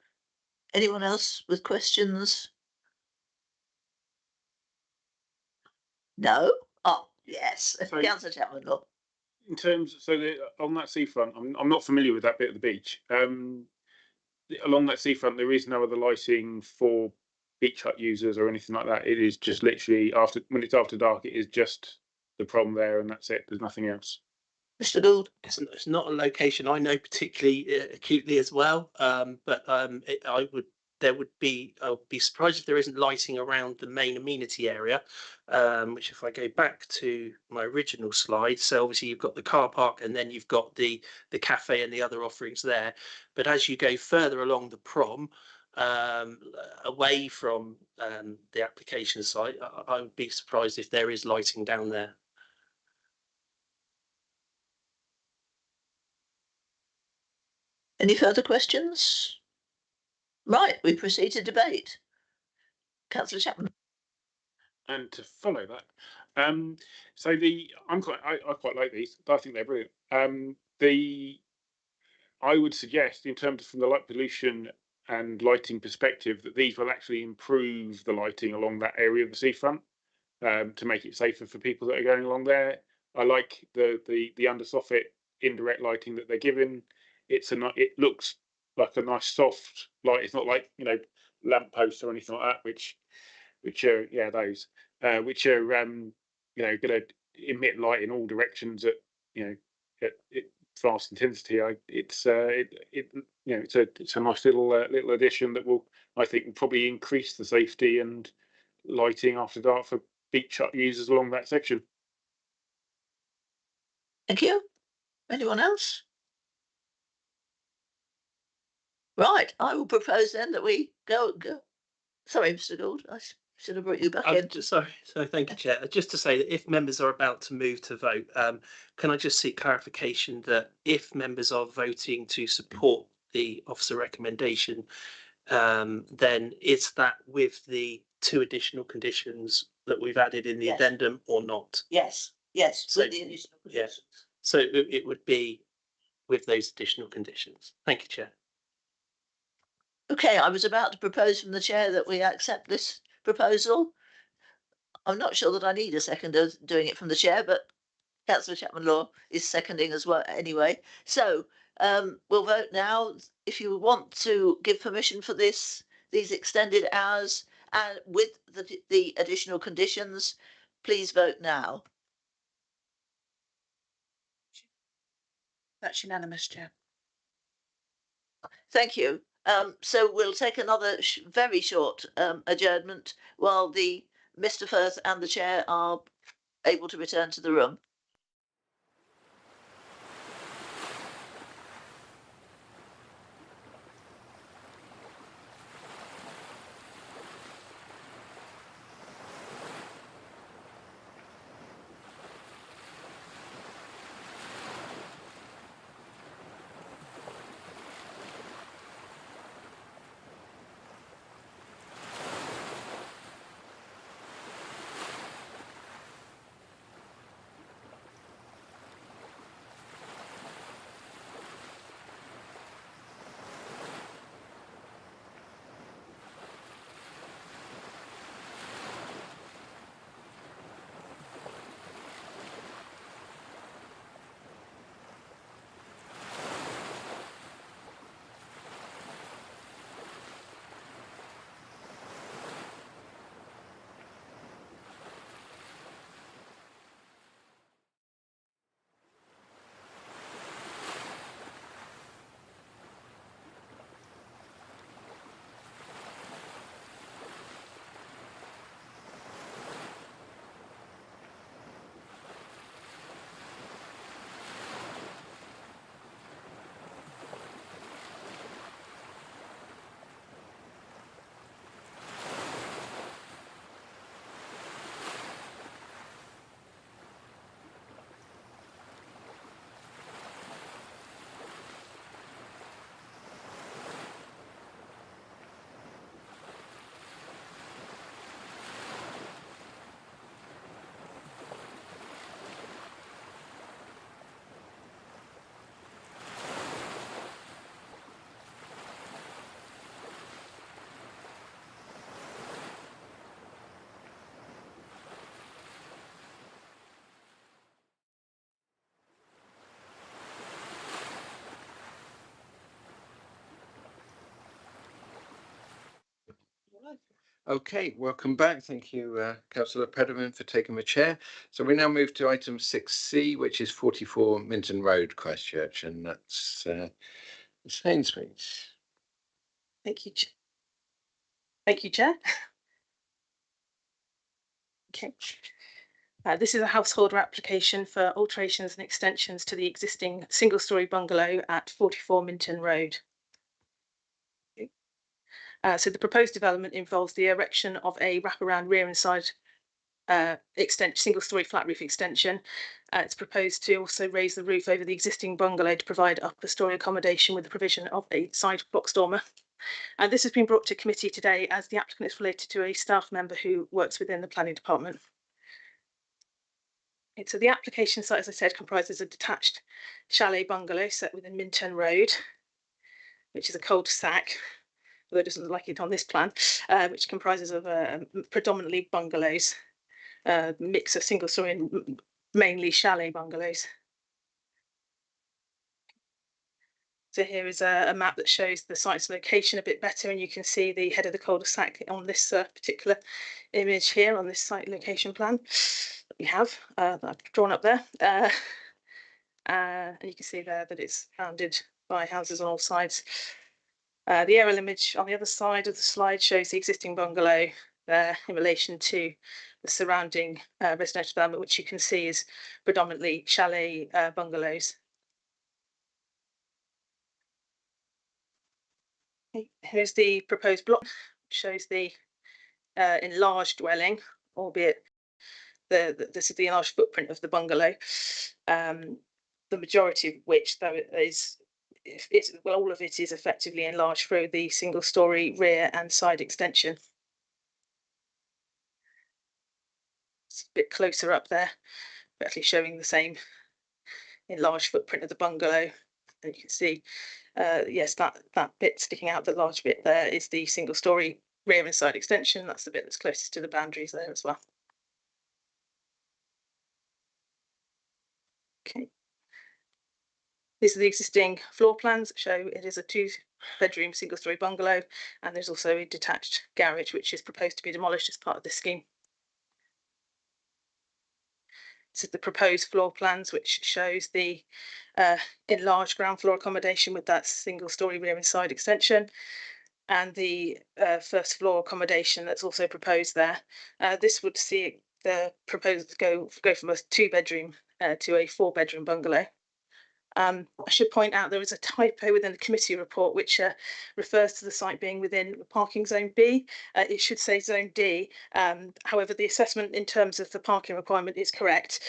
Anyone else with questions? No? Oh, yes. So- Councillor Chapman. Look. In terms, on that seafront, I'm not familiar with that bit of the beach. Along that seafront, there is no other lighting for beach hut users or anything like that. It is just literally when it's after dark, it is just the prom there, and that's it. There's nothing else. Mr. Gould. It's not a location I know particularly acutely as well, but I would be surprised if there isn't lighting around the main amenity area, which if I go back to my original slide, so obviously you've got the car park and then you've got the cafe and the other offerings there. But as you go further along the prom, away from the application site, I would be surprised if there is lighting down there. Any further questions? Right, we proceed to debate. Councillor Chapman. And to follow that, I quite like these. I think they're brilliant. I would suggest, in terms from the light pollution and lighting perspective, that these will actually improve the lighting along that area of the seafront to make it safer for people that are going along there. I like the under soffit indirect lighting that they're giving. It looks like a nice soft light. It's not like lamp posts or anything like that, which are those which are going to emit light in all directions at fast intensity. It's a nice little addition that I think will probably increase the safety and lighting after dark for beach hut users along that section. Thank you. Anyone else? Right, I will propose then that we go. Sorry, Mr. Gould, I should have brought you back in. Sorry, thank you, Chair. Just to say that if members are about to move to vote, can I just seek clarification that if members are voting to support the officer recommendation, then is that with the two additional conditions that we've added in the addendum or not? Yes, So, with the additional conditions. So it would be with those additional conditions. Thank you, Chair. Okay, I was about to propose from the chair that we accept this proposal. I'm not sure that I need a seconder doing it from the chair, but Councillor Chapman Law is seconding as well anyway. So we'll vote now. If you want to give permission for these extended hours and with the additional conditions, please vote now. That's unanimous, Chair. Thank you. So we'll take another very short adjournment while Mr. Firth and the chair are able to return to the room. Okay, welcome back. Thank you, Councillor Pederman, for taking the chair. So we now move to item 6C, which is 44 Minton Road, Christchurch, and that's Sainsbury's. Thank you. Thank you, Chair. Okay. This is a householder application for alterations and extensions to the existing single-storey bungalow at 44 Minton Road. So the proposed development involves the erection of a wraparound rear and side single-storey flat roof extension. It's proposed to also raise the roof over the existing bungalow to provide upper storey accommodation with the provision of a side box dormer. And this has been brought to committee today as the applicant is related to a staff member who works within the planning department. So the application site, as I said, comprises a detached chalet bungalow set within Minton Road, which is a cul-de-sac, although it doesn't look like it on this plan, which comprises of predominantly bungalows, mix of single story and mainly chalet bungalows. So here is a map that shows the site's location a bit better, and you can see the head of the cul-de-sac on this particular image here on this site location plan that we have that I've drawn up there. And you can see there that it's bounded by houses on all sides. The aerial image on the other side of the slide shows the existing bungalow there in relation to the surrounding residential development, which you can see is predominantly chalet bungalows. Okay. Here's the proposed block, which shows the enlarged dwelling, albeit this is the enlarged footprint of the bungalow. The majority of which, though, all of it is effectively enlarged through the single-storey rear and side extension. It's a bit closer up there, actually showing the same enlarged footprint of the bungalow. And you can see, yes, that bit sticking out, the large bit there, is the single-storey rear and side extension. That's the bit that's closest to the boundaries there as well. Okay. These are the existing floor plans that show it is a 2-bedroom single-storey bungalow, and there's also a detached garage which is proposed to be demolished as part of this scheme. This is the proposed floor plans, which shows the enlarged ground floor accommodation with that single-storey rear and side extension, and the first floor accommodation that's also proposed there. This would see the proposed go from a 2-bedroom to a 4-bedroom bungalow. I should point out there is a typo within the committee report which refers to the site being within the parking zone B. It should say zone D. However, the assessment in terms of the parking requirement is correct,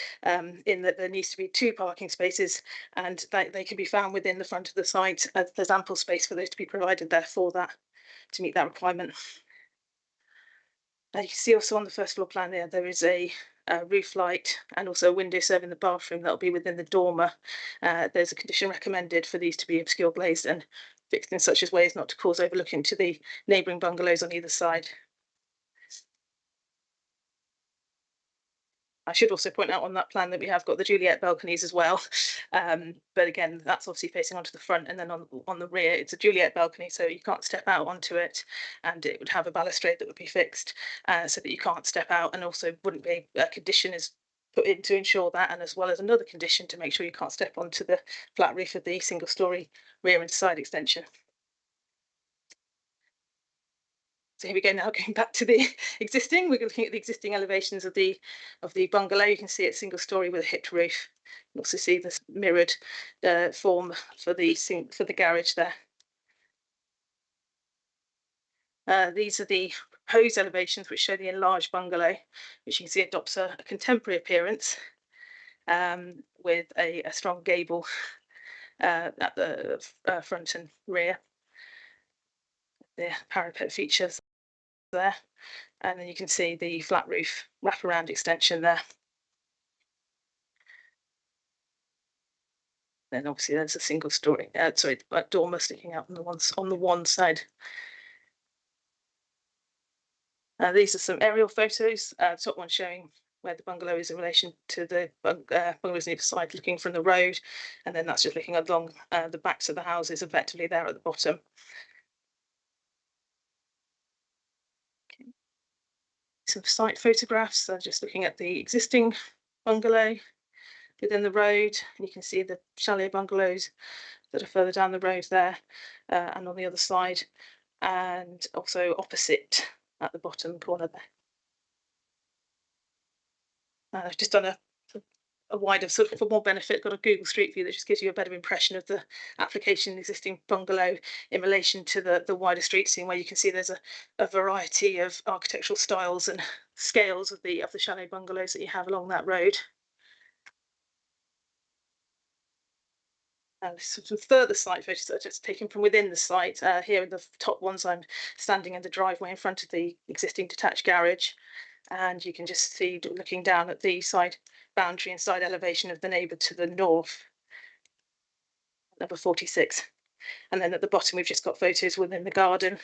in that there needs to be 2 parking spaces, and they can be found within the front of the site. There's ample space for those to be provided there for that, to meet that requirement. You can see also on the first floor plan there is a roof light and also a window serving the bathroom that will be within the dormer. There's a condition recommended for these to be obscure glazed and fixed in such a way as not to cause overlooking to the neighbouring bungalows on either side. I should also point out on that plan that we have got the Juliet balconies as well. But again, that's obviously facing onto the front, and then on the rear, it's a Juliet balcony, so you can't step out onto it, and it would have a balustrade that would be fixed so that you can't step out, and also wouldn't be a condition is put in to ensure that, and as well as another condition to make sure you can't step onto the flat roof of the single-storey rear and side extension. So here we go now, going back to the existing. We're looking at the existing elevations of the bungalow. You can see it's single-storey with a hipped roof. You can also see this mirrored form for the garage there. These are the proposed elevations which show the enlarged bungalow, which you can see adopts a contemporary appearance with a strong gable at the front and rear. The parapet features there, and then you can see the flat roof wraparound extension there. Then obviously there's a single-storey, dormer sticking out on the one side. These are some aerial photos. Top one showing where the bungalow is in relation to the bungalows on either side, looking from the road, and then that's just looking along the backs of the houses, effectively there at the bottom. some site photographs. So just looking at the existing bungalow within the road, and you can see the chalet bungalows that are further down the road there, and on the other side, and also opposite at the bottom corner there. I've just done a wider sort of, for more benefit, got a Google Street View that just gives you a better impression of the application existing bungalow in relation to the wider street scene, where you can see there's a variety of architectural styles and scales of the chalet bungalows that you have along that road. Some further site photos that are just taken from within the site. Here in the top ones, I'm standing in the driveway in front of the existing detached garage, and you can just see, looking down at the side boundary and side elevation of the neighbour to the north, number 46. And then at the bottom, we've just got photos within the garden,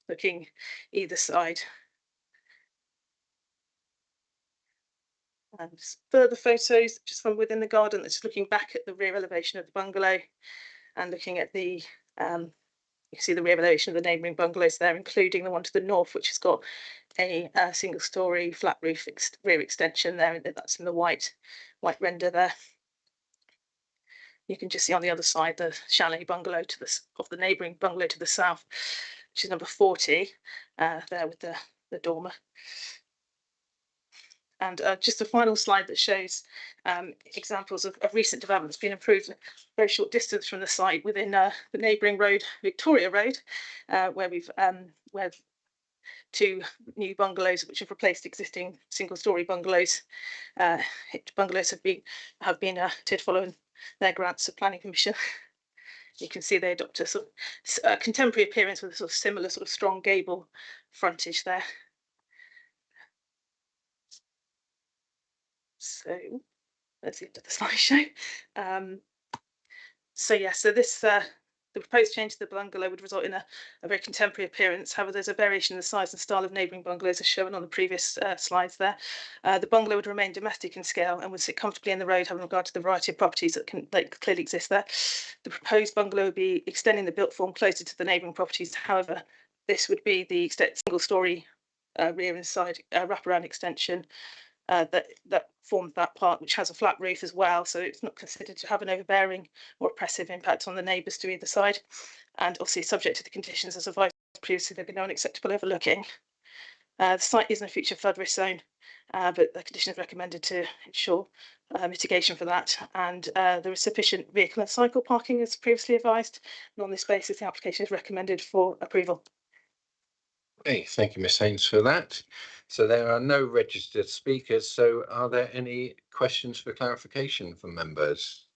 looking either side. And further photos just from within the garden, that's looking back at the rear elevation of the bungalow and looking at the, you see the rear elevation of the neighbouring bungalows there, including the one to the north, which has got a single story flat roof rear extension there, and that's in the white render there. You can just see on the other side the chalet bungalow to the of the neighbouring bungalow to the south, which is number 40, there with the dormer. And just a final slide that shows examples of recent developments being improved a very short distance from the site within the neighbouring road, Victoria Road, where we've where 2 new bungalows which have replaced existing single-storey bungalows. Bungalows have been did following their grants of planning permission. You can see they adopt a sort of contemporary appearance with a sort of similar sort of strong gable frontage there. So that's the end of the slideshow. So yeah, so this the proposed change to the bungalow would result in a very contemporary appearance. However, there's a variation in the size and style of neighbouring bungalows as shown on the previous slides there. The bungalow would remain domestic in scale and would sit comfortably in the road, having regard to the variety of properties that clearly exist there. The proposed bungalow would be extending the built form closer to the neighbouring properties. However, this would be the single-storey rear and side wraparound extension that forms that part, which has a flat roof as well, so it's not considered to have an overbearing or oppressive impact on the neighbours to either side, and obviously subject to the conditions as advised previously. There'd be no unacceptable overlooking. The site is in a future flood risk zone, but the condition is recommended to ensure mitigation for that, and there is sufficient vehicle and cycle parking as previously advised, and on this basis the application is recommended for approval. Okay, thank you, Ms Haynes, for that. So there are no registered speakers. So are there any questions for clarification from members?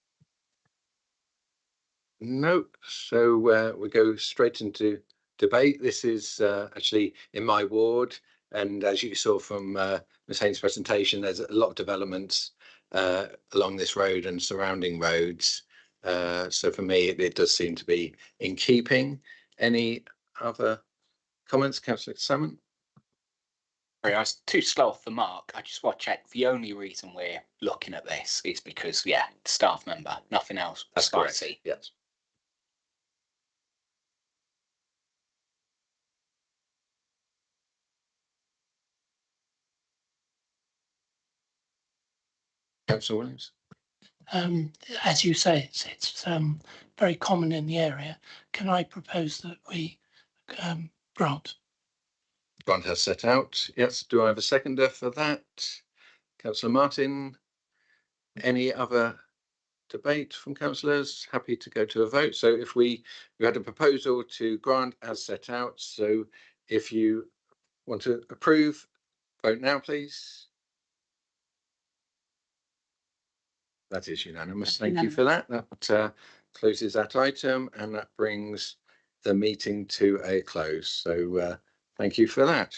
No. So we go straight into debate. This is actually in my ward, and as you saw from Ms Haynes' presentation, there's a lot of developments along this road and surrounding roads. So for me, it does seem to be in keeping. Any other comments, Councillor Salmon? Sorry, I was too slow off the mark. I just want to check. The only reason we're looking at this is because, yeah, staff member, nothing else. That's correct. Yes. Councillor Williams. As you say, it's very common in the area. Can I propose that we grant? Grant has set out. Yes. Do I have a seconder for that? Councillor Martin. Any other debate from councillors? Happy to go to a vote. So if we had a proposal to grant as set out. So if you want to approve, vote now, please. That is unanimous. Thank you for that. That closes that item, and that brings the meeting to a close. So thank you for that.